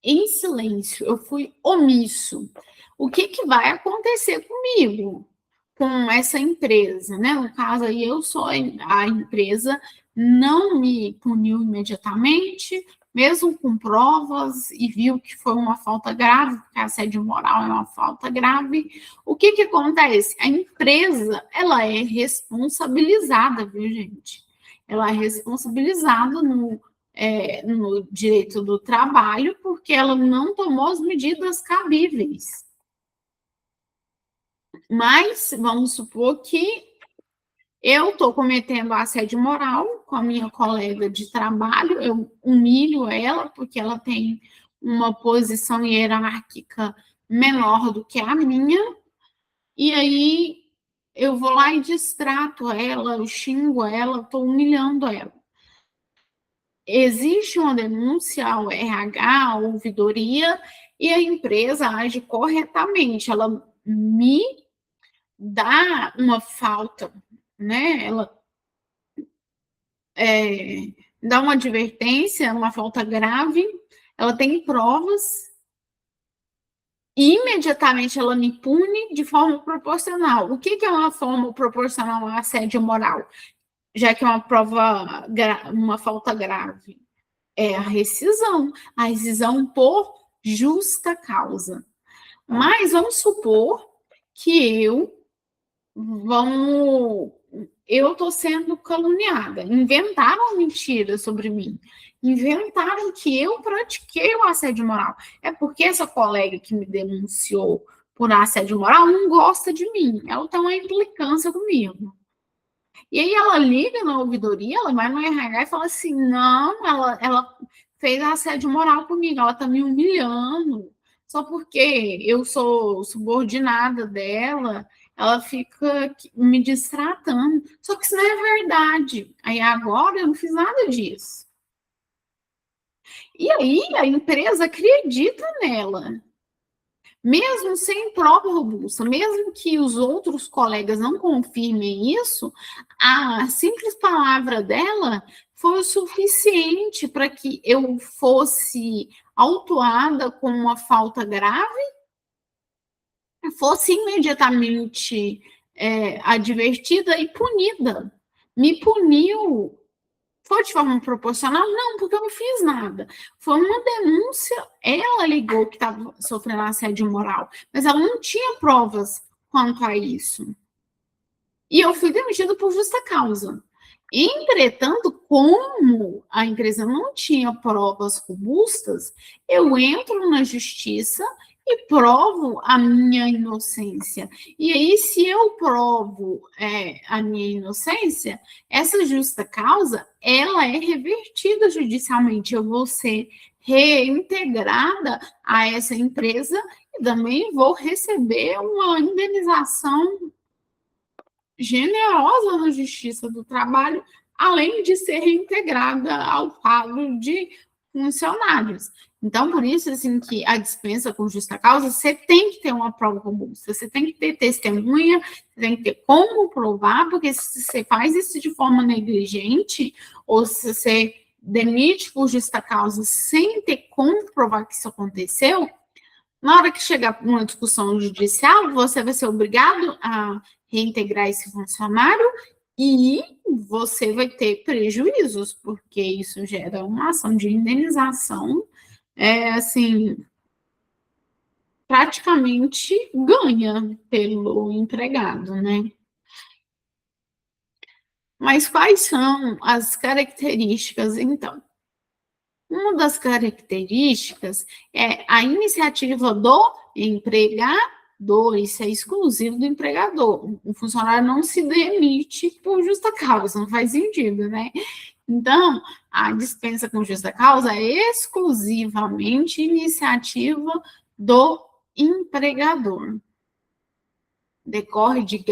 em silêncio, eu fui omisso. O que vai acontecer comigo, com essa empresa, né? No caso aí, eu sou a empresa, não me puniu imediatamente, mesmo com provas, e viu que foi uma falta grave, porque assédio moral é uma falta grave. O que acontece? A empresa, ela é responsabilizada, viu, gente? Ela é responsabilizada no direito do trabalho, porque ela não tomou as medidas cabíveis. Mas vamos supor que eu estou cometendo assédio moral com a minha colega de trabalho, eu humilho ela, porque ela tem uma posição hierárquica menor do que a minha, e aí eu vou lá e distrato ela, eu xingo ela, estou humilhando ela. Existe uma denúncia ao RH, à ouvidoria, e a empresa age corretamente, ela me dá uma falta, né? Ela dá uma advertência, uma falta grave, ela tem provas, e imediatamente ela me pune de forma proporcional. O que é uma forma proporcional a assédio moral? Já que é uma falta grave. É a rescisão por justa causa. Mas vamos supor que eu estou sendo caluniada, inventaram mentira sobre mim, inventaram que eu pratiquei o assédio moral. É porque essa colega que me denunciou por assédio moral não gosta de mim, ela tem uma implicância comigo. E aí ela liga na ouvidoria, ela vai no RH e fala assim, não, ela fez assédio moral comigo, ela está me humilhando, só porque eu sou subordinada dela, ela fica me distratando. Só que isso não é verdade. Aí agora eu não fiz nada disso. E aí a empresa acredita nela. Mesmo sem prova robusta, mesmo que os outros colegas não confirmem isso, a simples palavra dela foi o suficiente para que eu fosse autuada com uma falta grave, fosse imediatamente advertida e punida. Me puniu. Foi de forma proporcional? Não, porque eu não fiz nada. Foi uma denúncia, ela ligou que estava sofrendo assédio moral, mas ela não tinha provas quanto a isso. E eu fui demitida por justa causa. Entretanto, como a empresa não tinha provas robustas, eu entro na justiça e provo a minha inocência. E aí, se eu provo a minha inocência, essa justa causa, ela é revertida judicialmente. Eu vou ser reintegrada a essa empresa e também vou receber uma indenização generosa na Justiça do Trabalho, além de ser reintegrada ao quadro de funcionários. Então, por isso, assim, que a dispensa com justa causa, você tem que ter uma prova robusta, você tem que ter testemunha, você tem que ter como provar, porque se você faz isso de forma negligente, ou se você demite por justa causa sem ter como provar que isso aconteceu, na hora que chegar uma discussão judicial, você vai ser obrigado a reintegrar esse funcionário e você vai ter prejuízos, porque isso gera uma ação de indenização, assim, praticamente ganha pelo empregado, né? Mas quais são as características, então? Uma das características é a iniciativa do empregador, isso é exclusivo do empregador. O funcionário não se demite por justa causa, não faz sentido, né? Então, a dispensa com justa causa é exclusivamente iniciativa do empregador. Decorre de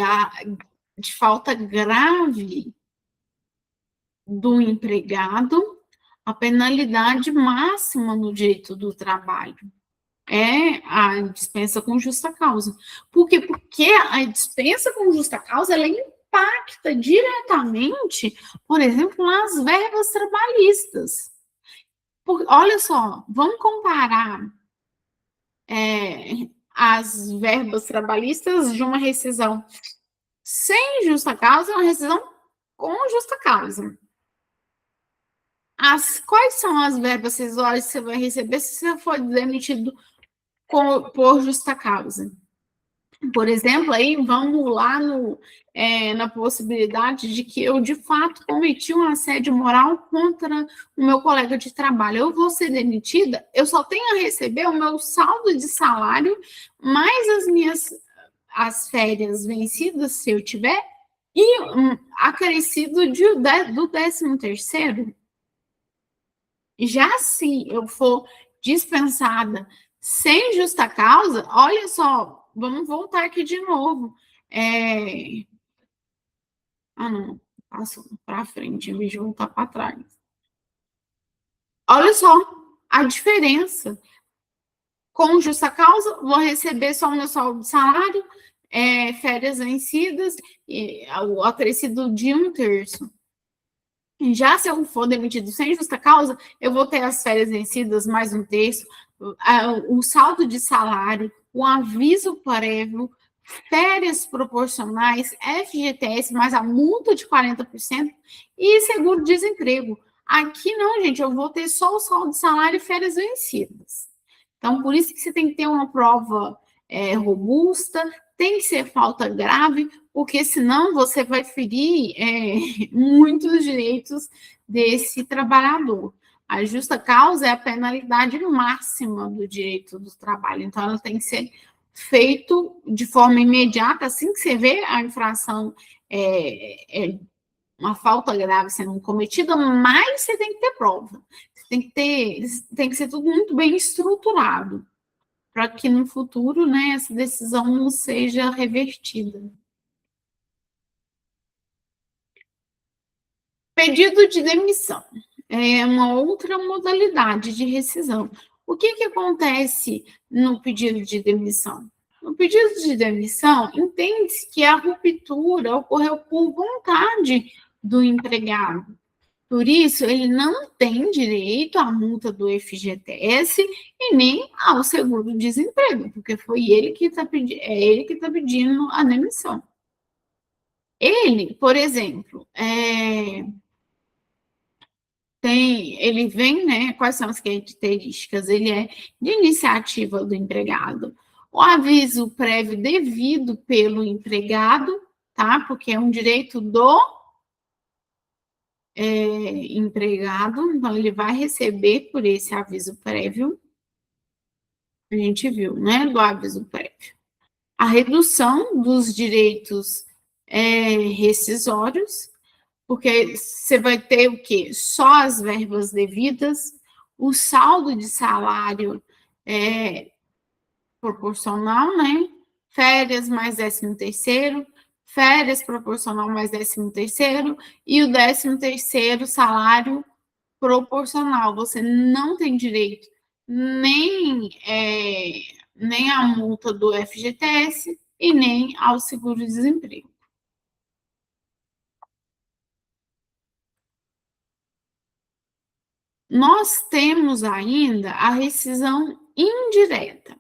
falta grave do empregado, a penalidade máxima no direito do trabalho é a dispensa com justa causa. Por quê? Porque a dispensa com justa causa, ela impacta diretamente, por exemplo, nas verbas trabalhistas. Olha só, vamos comparar as verbas trabalhistas de uma rescisão sem justa causa e uma rescisão com justa causa. Quais são as verbas rescisórias que você vai receber se você for demitido por justa causa? Por exemplo, aí vamos lá na possibilidade de que eu, de fato, cometi um assédio moral contra o meu colega de trabalho. Eu vou ser demitida, eu só tenho a receber o meu saldo de salário, mais as férias vencidas, se eu tiver, e acrescido do 13º. Já se eu for dispensada sem justa causa, olha só, vamos voltar aqui de novo. Não, passo para frente, em vez de voltar para trás. Olha só a diferença. Com justa causa, vou receber só o meu saldo de salário, férias vencidas, o acrescido de 1/3. Já se eu for demitido sem justa causa, eu vou ter as férias vencidas mais 1/3, o saldo de salário, o aviso prévio, férias proporcionais, FGTS, mais a multa de 40% e seguro-desemprego. Aqui não, gente, eu vou ter só o saldo de salário e férias vencidas. Então, por isso que você tem que ter uma prova robusta, tem que ser falta grave, porque senão você vai ferir muitos direitos desse trabalhador. A justa causa é a penalidade máxima do direito do trabalho, então ela tem que ser feito de forma imediata, assim que você vê a infração, uma falta grave sendo cometida, mas você tem que ter prova. Tem que ser tudo muito bem estruturado, para que no futuro, né, essa decisão não seja revertida. Pedido de demissão é uma outra modalidade de rescisão. O que acontece no pedido de demissão? No pedido de demissão, entende-se que a ruptura ocorreu por vontade do empregado. Por isso, ele não tem direito à multa do FGTS e nem ao seguro-desemprego, porque foi ele que está pedindo a demissão. Ele, por exemplo, ele vem, né? Quais são as características? Ele é de iniciativa do empregado, o aviso prévio devido pelo empregado, tá? Porque é um direito do empregado, então ele vai receber por esse aviso prévio. A gente viu, né? Do aviso prévio. A redução dos direitos rescisórios, porque você vai ter o quê? Só as verbas devidas, o saldo de salário proporcional, né? Férias mais 13º, férias proporcional mais 13º e o 13º salário proporcional. Você não tem direito nem à multa do FGTS e nem ao seguro-desemprego. Nós temos ainda a rescisão indireta.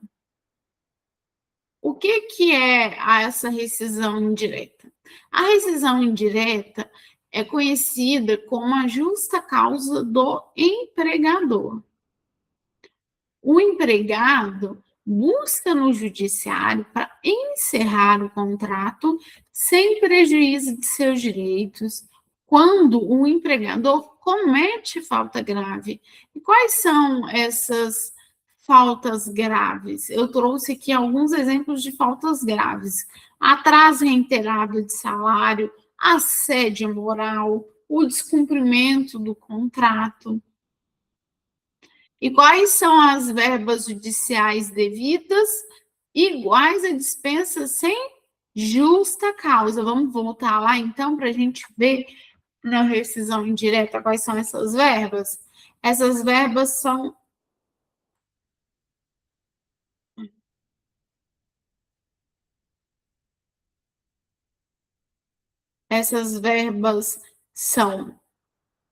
O que é essa rescisão indireta? A rescisão indireta é conhecida como a justa causa do empregador. O empregado busca no judiciário para encerrar o contrato sem prejuízo de seus direitos quando o empregador comete falta grave. E quais são essas faltas graves? Eu trouxe aqui alguns exemplos de faltas graves: atraso reiterado de salário, assédio moral, o descumprimento do contrato. E quais são as verbas judiciais devidas iguais a dispensa sem justa causa? Vamos voltar lá, então, para a gente ver na rescisão indireta quais são essas verbas? Essas verbas são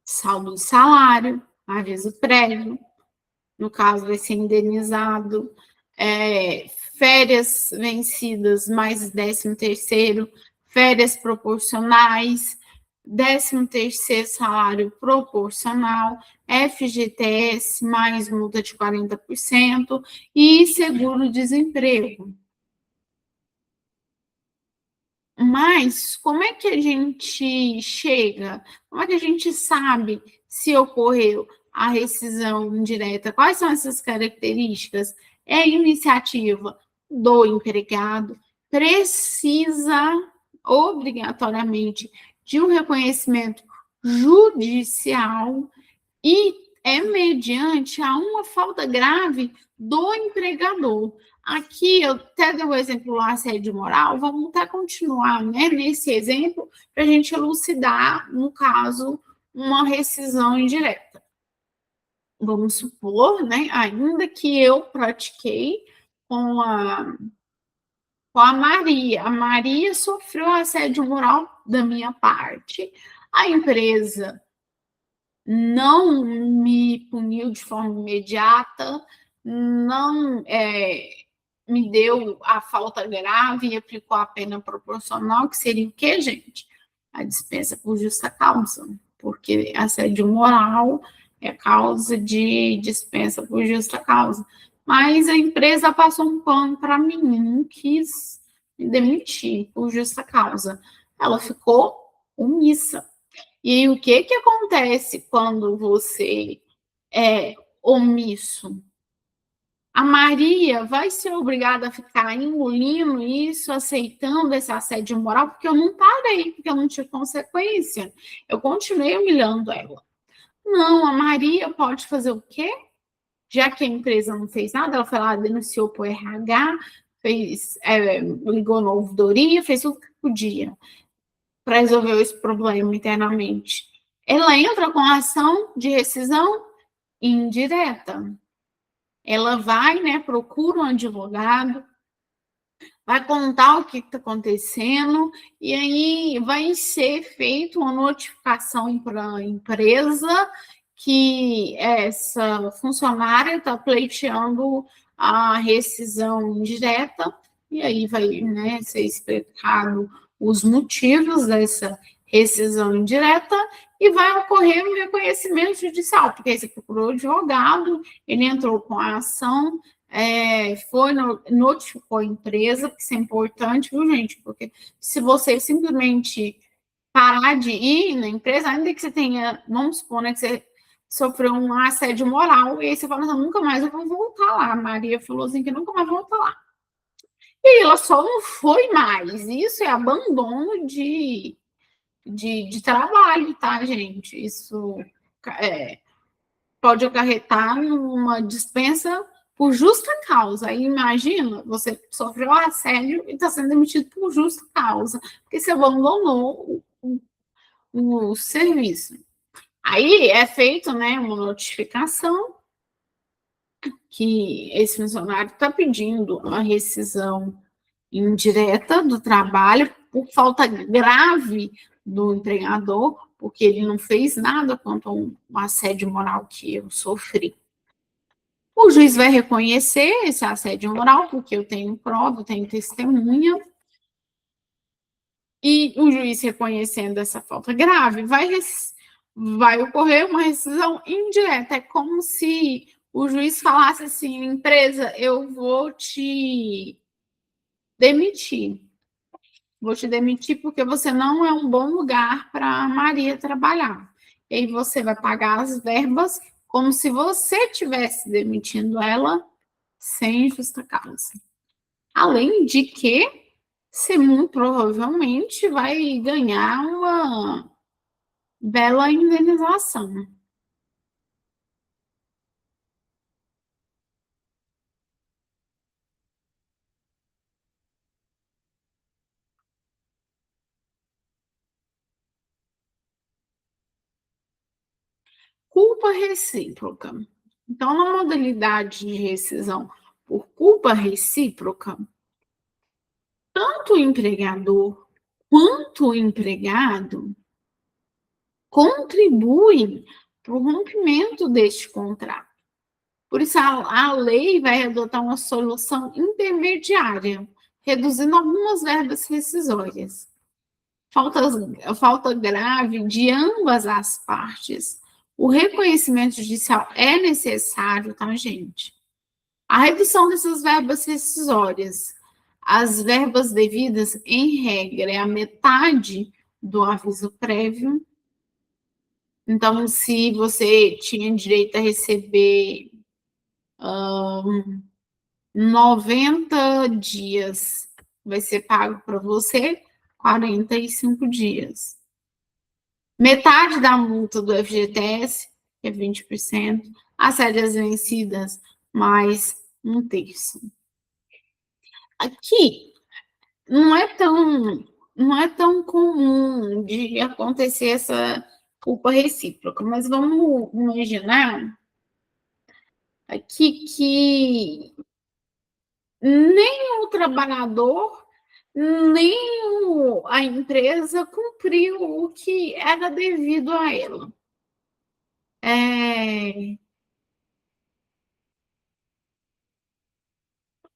saldo de salário, aviso prévio, no caso vai ser indenizado, férias vencidas mais 13º, férias proporcionais, 13º salário proporcional, FGTS mais multa de 40% e seguro-desemprego. Mas como é que a gente chega? Como é que a gente sabe se ocorreu a rescisão indireta? Quais são essas características? É a iniciativa do empregado, precisa obrigatoriamente de um reconhecimento judicial e é mediante a uma falta grave do empregador. Aqui eu até dei o exemplo lá, assédio moral, vamos até continuar, né, nesse exemplo, para a gente elucidar, no caso, uma rescisão indireta. Vamos supor, né, ainda que eu pratiquei com a Maria. A Maria sofreu assédio moral da minha parte. A empresa não me puniu de forma imediata, não me deu a falta grave e aplicou a pena proporcional, que seria o quê, gente? A dispensa por justa causa, porque assédio moral é causa de dispensa por justa causa. Mas a empresa passou um pano para mim, não quis me demitir por justa causa. Ela ficou omissa. E o que acontece quando você é omisso? A Maria vai ser obrigada a ficar engolindo isso, aceitando esse assédio moral, porque eu não parei, porque eu não tive consequência. Eu continuei humilhando ela. Não, a Maria pode fazer o quê? Já que a empresa não fez nada, ela foi lá, denunciou para o RH, ligou na ouvidoria, fez tudo que podia para resolver esse problema internamente. Ela entra com a ação de rescisão indireta. Ela vai, né, procura um advogado, vai contar o que está acontecendo, e aí vai ser feita uma notificação para a empresa que essa funcionária está pleiteando a rescisão indireta, e aí vai, né, ser explicado os motivos dessa rescisão indireta e vai ocorrer um reconhecimento judicial, porque aí você procurou o advogado, ele entrou com a ação, notificou a empresa, que isso é importante, viu, gente? Porque se você simplesmente parar de ir na empresa, ainda que você tenha, vamos supor, né, que você sofreu um assédio moral, e aí você fala, assim, nunca mais eu vou voltar lá. A Maria falou assim que nunca mais vou voltar lá. E ela só não foi mais. Isso é abandono de trabalho, tá, gente? Isso pode acarretar numa dispensa por justa causa. Aí imagina, você sofreu assédio e está sendo demitido por justa causa, porque você abandonou o serviço. Aí é feito, né, uma notificação que esse funcionário está pedindo uma rescisão indireta do trabalho por falta grave do empregador, porque ele não fez nada quanto ao assédio moral que eu sofri. O juiz vai reconhecer esse assédio moral, porque eu tenho prova, eu tenho testemunha, e o juiz reconhecendo essa falta grave, vai ocorrer uma rescisão indireta. É como se o juiz falasse assim, empresa, eu vou te demitir. Vou te demitir porque você não é um bom lugar para a Maria trabalhar. E aí você vai pagar as verbas como se você estivesse demitindo ela sem justa causa. Além de que você muito provavelmente vai ganhar uma bela indenização. Culpa recíproca. Então, na modalidade de rescisão por culpa recíproca, tanto o empregador quanto o empregado contribuem para o rompimento deste contrato. Por isso, a lei vai adotar uma solução intermediária, reduzindo algumas verbas rescisórias. Falta grave de ambas as partes. O reconhecimento judicial é necessário, tá, gente? A redução dessas verbas rescisórias, as verbas devidas, em regra, é a metade do aviso prévio. Então, se você tinha direito a receber 90 dias, vai ser pago para você 45 dias. Metade da multa do FGTS, que é 20%, as férias vencidas, mais um terço. Aqui não é tão comum de acontecer essa culpa recíproca, mas vamos imaginar aqui que nem o trabalhador, nem a empresa cumpriu o que era devido a ela.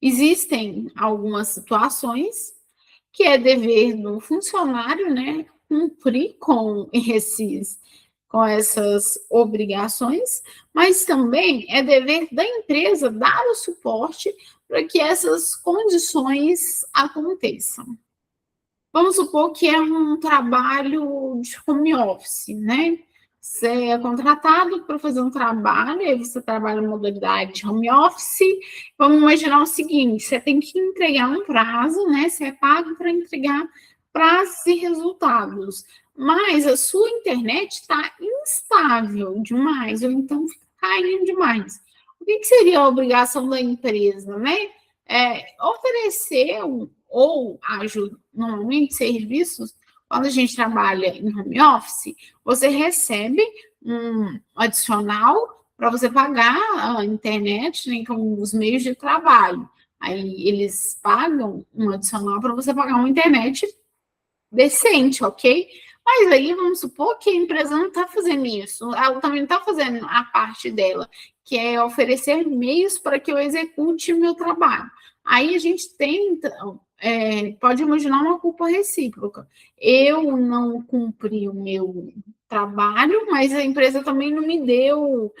Existem algumas situações que é dever do funcionário, né, cumprir com essas obrigações, mas também é dever da empresa dar o suporte para que essas condições aconteçam. Vamos supor que é um trabalho de home office, né? Você é contratado para fazer um trabalho, aí você trabalha na modalidade de home office. Vamos imaginar o seguinte: você tem que entregar um prazo, né? Você é pago para entregar prazos e resultados, mas a sua internet está instável demais, ou então fica caindo demais. O que seria a obrigação da empresa, né? Oferecer ou ajuda, normalmente serviços, quando a gente trabalha em home office, você recebe um adicional para você pagar a internet, né, com os meios de trabalho. Aí eles pagam um adicional para você pagar uma internet decente, ok? Mas aí vamos supor que a empresa não está fazendo isso, ela também está fazendo a parte dela, que é oferecer meios para que eu execute o meu trabalho. Aí a gente tenta, pode imaginar uma culpa recíproca. Eu não cumpri o meu trabalho, mas a empresa também não me deu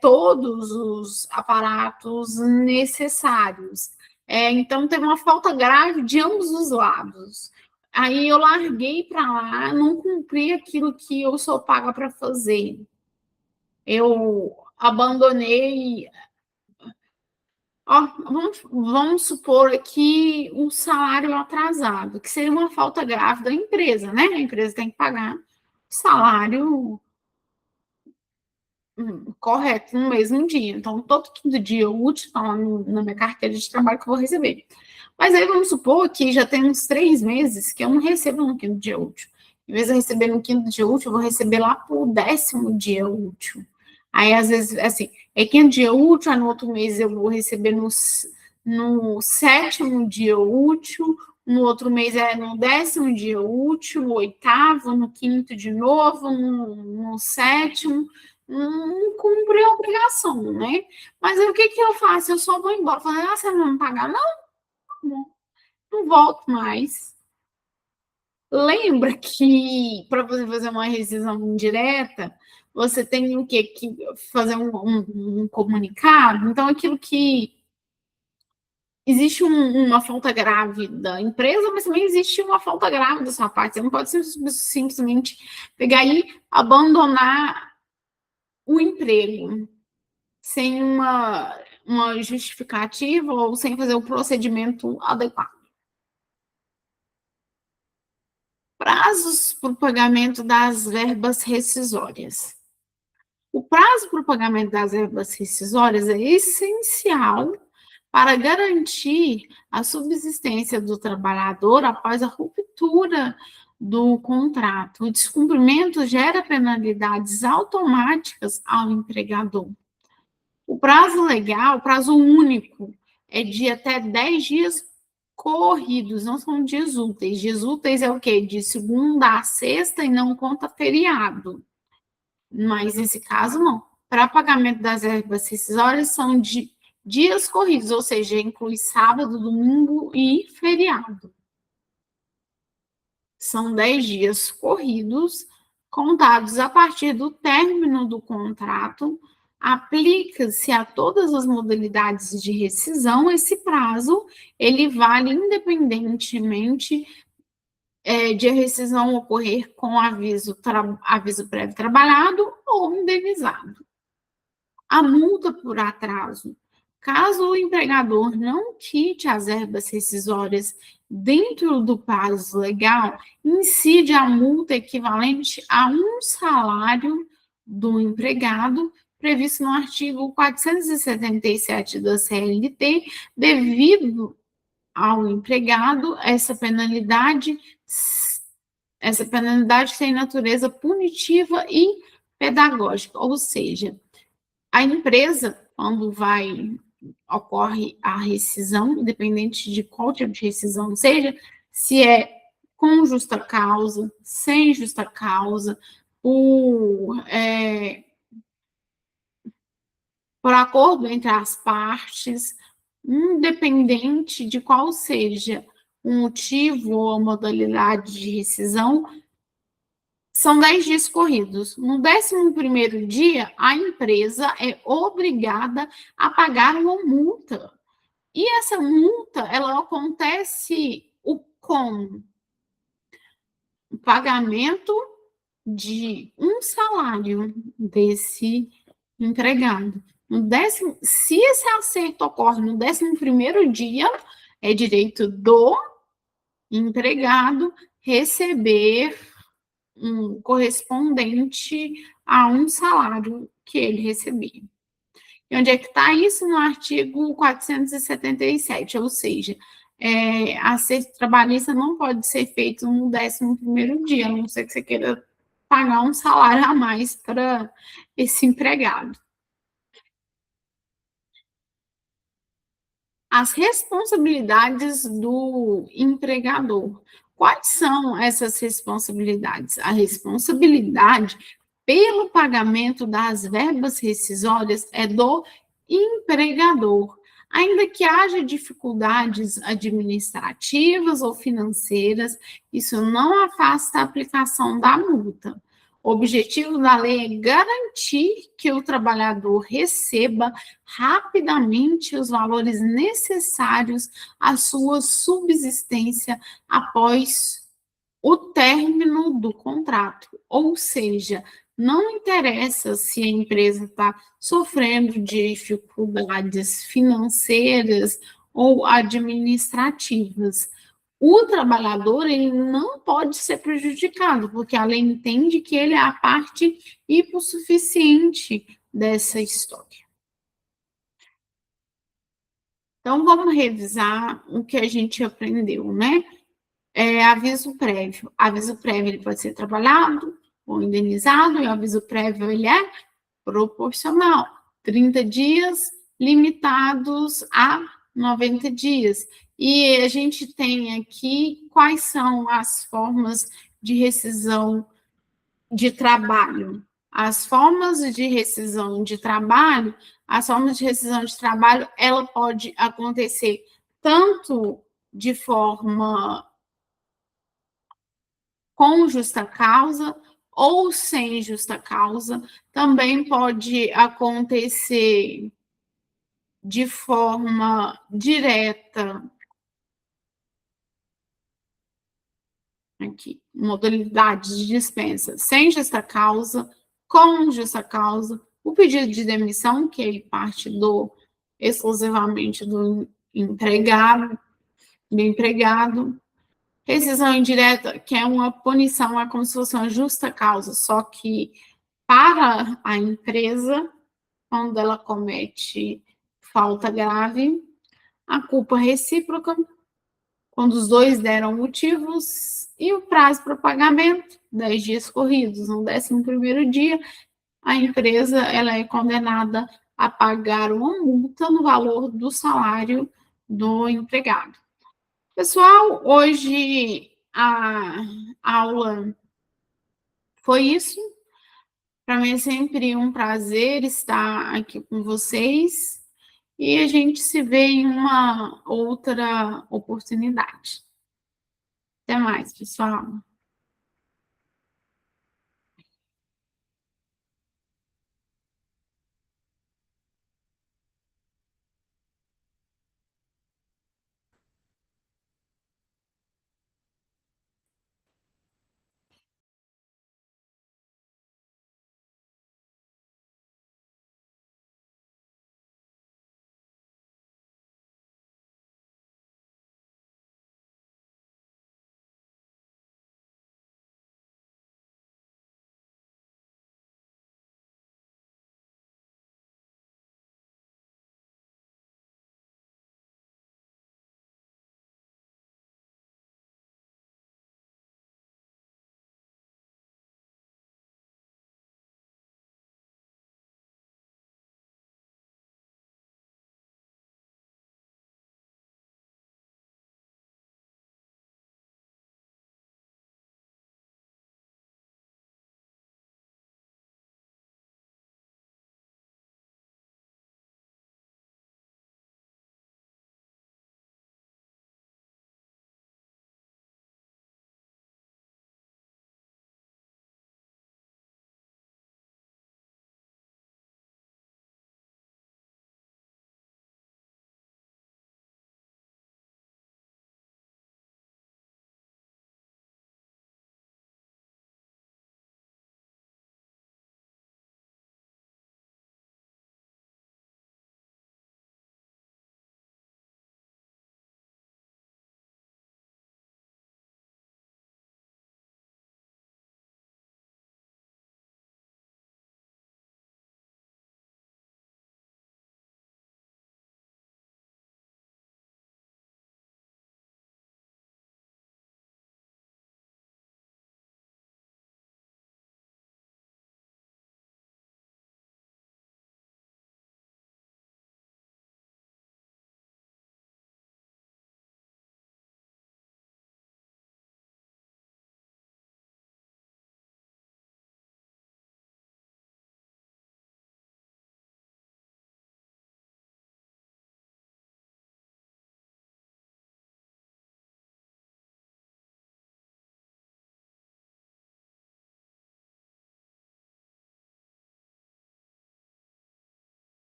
todos os aparatos necessários. Então, tem uma falta grave de ambos os lados. Aí eu larguei para lá, não cumpri aquilo que eu sou paga para fazer. Eu abandonei. Ó, vamos supor aqui um salário atrasado, que seria uma falta grave da empresa, né? A empresa tem que pagar o salário correto no mesmo dia. Então, todo quinto dia útil está lá na minha carteira de trabalho que eu vou receber. Mas aí vamos supor que já tem uns 3 meses que eu não recebo no quinto dia útil. Em vez de eu receber no quinto dia útil, eu vou receber lá pro 10º dia útil. Aí, às vezes, assim, é quinto dia útil, aí no outro mês eu vou receber no 7º dia útil, no outro mês é no 10º dia útil, no 8º, no 5º de novo, no 7º. Não cumpre a obrigação, né? Mas aí o que eu faço? Eu só vou embora. Falo, você não vai me pagar? Não, não volto mais. Lembra que para você fazer uma rescisão indireta, você tem o quê? Que fazer um comunicado. Então, aquilo que existe uma falta grave da empresa, mas também existe uma falta grave da sua parte. Você não pode simplesmente pegar e abandonar o emprego sem uma justificativa ou sem fazer o procedimento adequado. Prazos para o pagamento das verbas rescisórias. O prazo para o pagamento das verbas rescisórias é essencial para garantir a subsistência do trabalhador após a ruptura do contrato. O descumprimento gera penalidades automáticas ao empregador. O prazo legal, o prazo único, é de até 10 dias corridos, não são dias úteis. Dias úteis é o quê? De segunda a sexta e não conta feriado. Mas nesse caso, não. Para pagamento das verbas rescisórias, são de dias corridos, ou seja, inclui sábado, domingo e feriado. São 10 dias corridos, contados a partir do término do contrato. Aplica-se a todas as modalidades de rescisão. Esse prazo, ele vale independentemente de a rescisão ocorrer com aviso prévio trabalhado ou indenizado. A multa por atraso. Caso o empregador não quite as verbas rescisórias dentro do prazo legal, incide a multa equivalente a um salário do empregado, previsto no artigo 477 da CLT, devido ao empregado, essa penalidade tem natureza punitiva e pedagógica, ou seja, a empresa, quando ocorre a rescisão, independente de qual tipo de rescisão seja, se é com justa causa, sem justa causa, por acordo entre as partes, independente de qual seja o motivo ou a modalidade de rescisão, são 10 dias corridos. No 11º dia, a empresa é obrigada a pagar uma multa. E essa multa, ela acontece com o pagamento de um salário desse empregado. Se esse acerto ocorre no 11º dia, é direito do empregado receber correspondente a um salário que ele recebia. E onde é que está isso? No artigo 477, ou seja, acerto trabalhista não pode ser feito no 11º dia, a não ser que você queira pagar um salário a mais para esse empregado. As responsabilidades do empregador. Quais são essas responsabilidades? A responsabilidade pelo pagamento das verbas rescisórias é do empregador, ainda que haja dificuldades administrativas ou financeiras, isso não afasta a aplicação da multa. O objetivo da lei é garantir que o trabalhador receba rapidamente os valores necessários à sua subsistência após o término do contrato. Ou seja, não interessa se a empresa está sofrendo dificuldades financeiras ou administrativas. O trabalhador ele não pode ser prejudicado, porque a lei entende que ele é a parte hipossuficiente dessa história. Então, vamos revisar o que a gente aprendeu, né? Aviso prévio. Aviso prévio ele pode ser trabalhado ou indenizado, e o aviso prévio ele é proporcional. 30 dias limitados a 90 dias. E a gente tem aqui quais são as formas de rescisão de trabalho. As formas de rescisão de trabalho, ela pode acontecer tanto de forma com justa causa ou sem justa causa, também pode acontecer de forma direta, aqui, modalidade de dispensa sem justa causa, com justa causa, o pedido de demissão, que ele parte exclusivamente do empregado, rescisão indireta, que é uma punição, é como se fosse uma justa causa, só que para a empresa, quando ela comete falta grave, a culpa recíproca, quando os dois deram motivos, e o prazo para o pagamento, 10 dias corridos. No 11º dia, a empresa ela é condenada a pagar uma multa no valor do salário do empregado. Pessoal, hoje a aula foi isso. Para mim é sempre um prazer estar aqui com vocês e a gente se vê em uma outra oportunidade. Até mais, pessoal.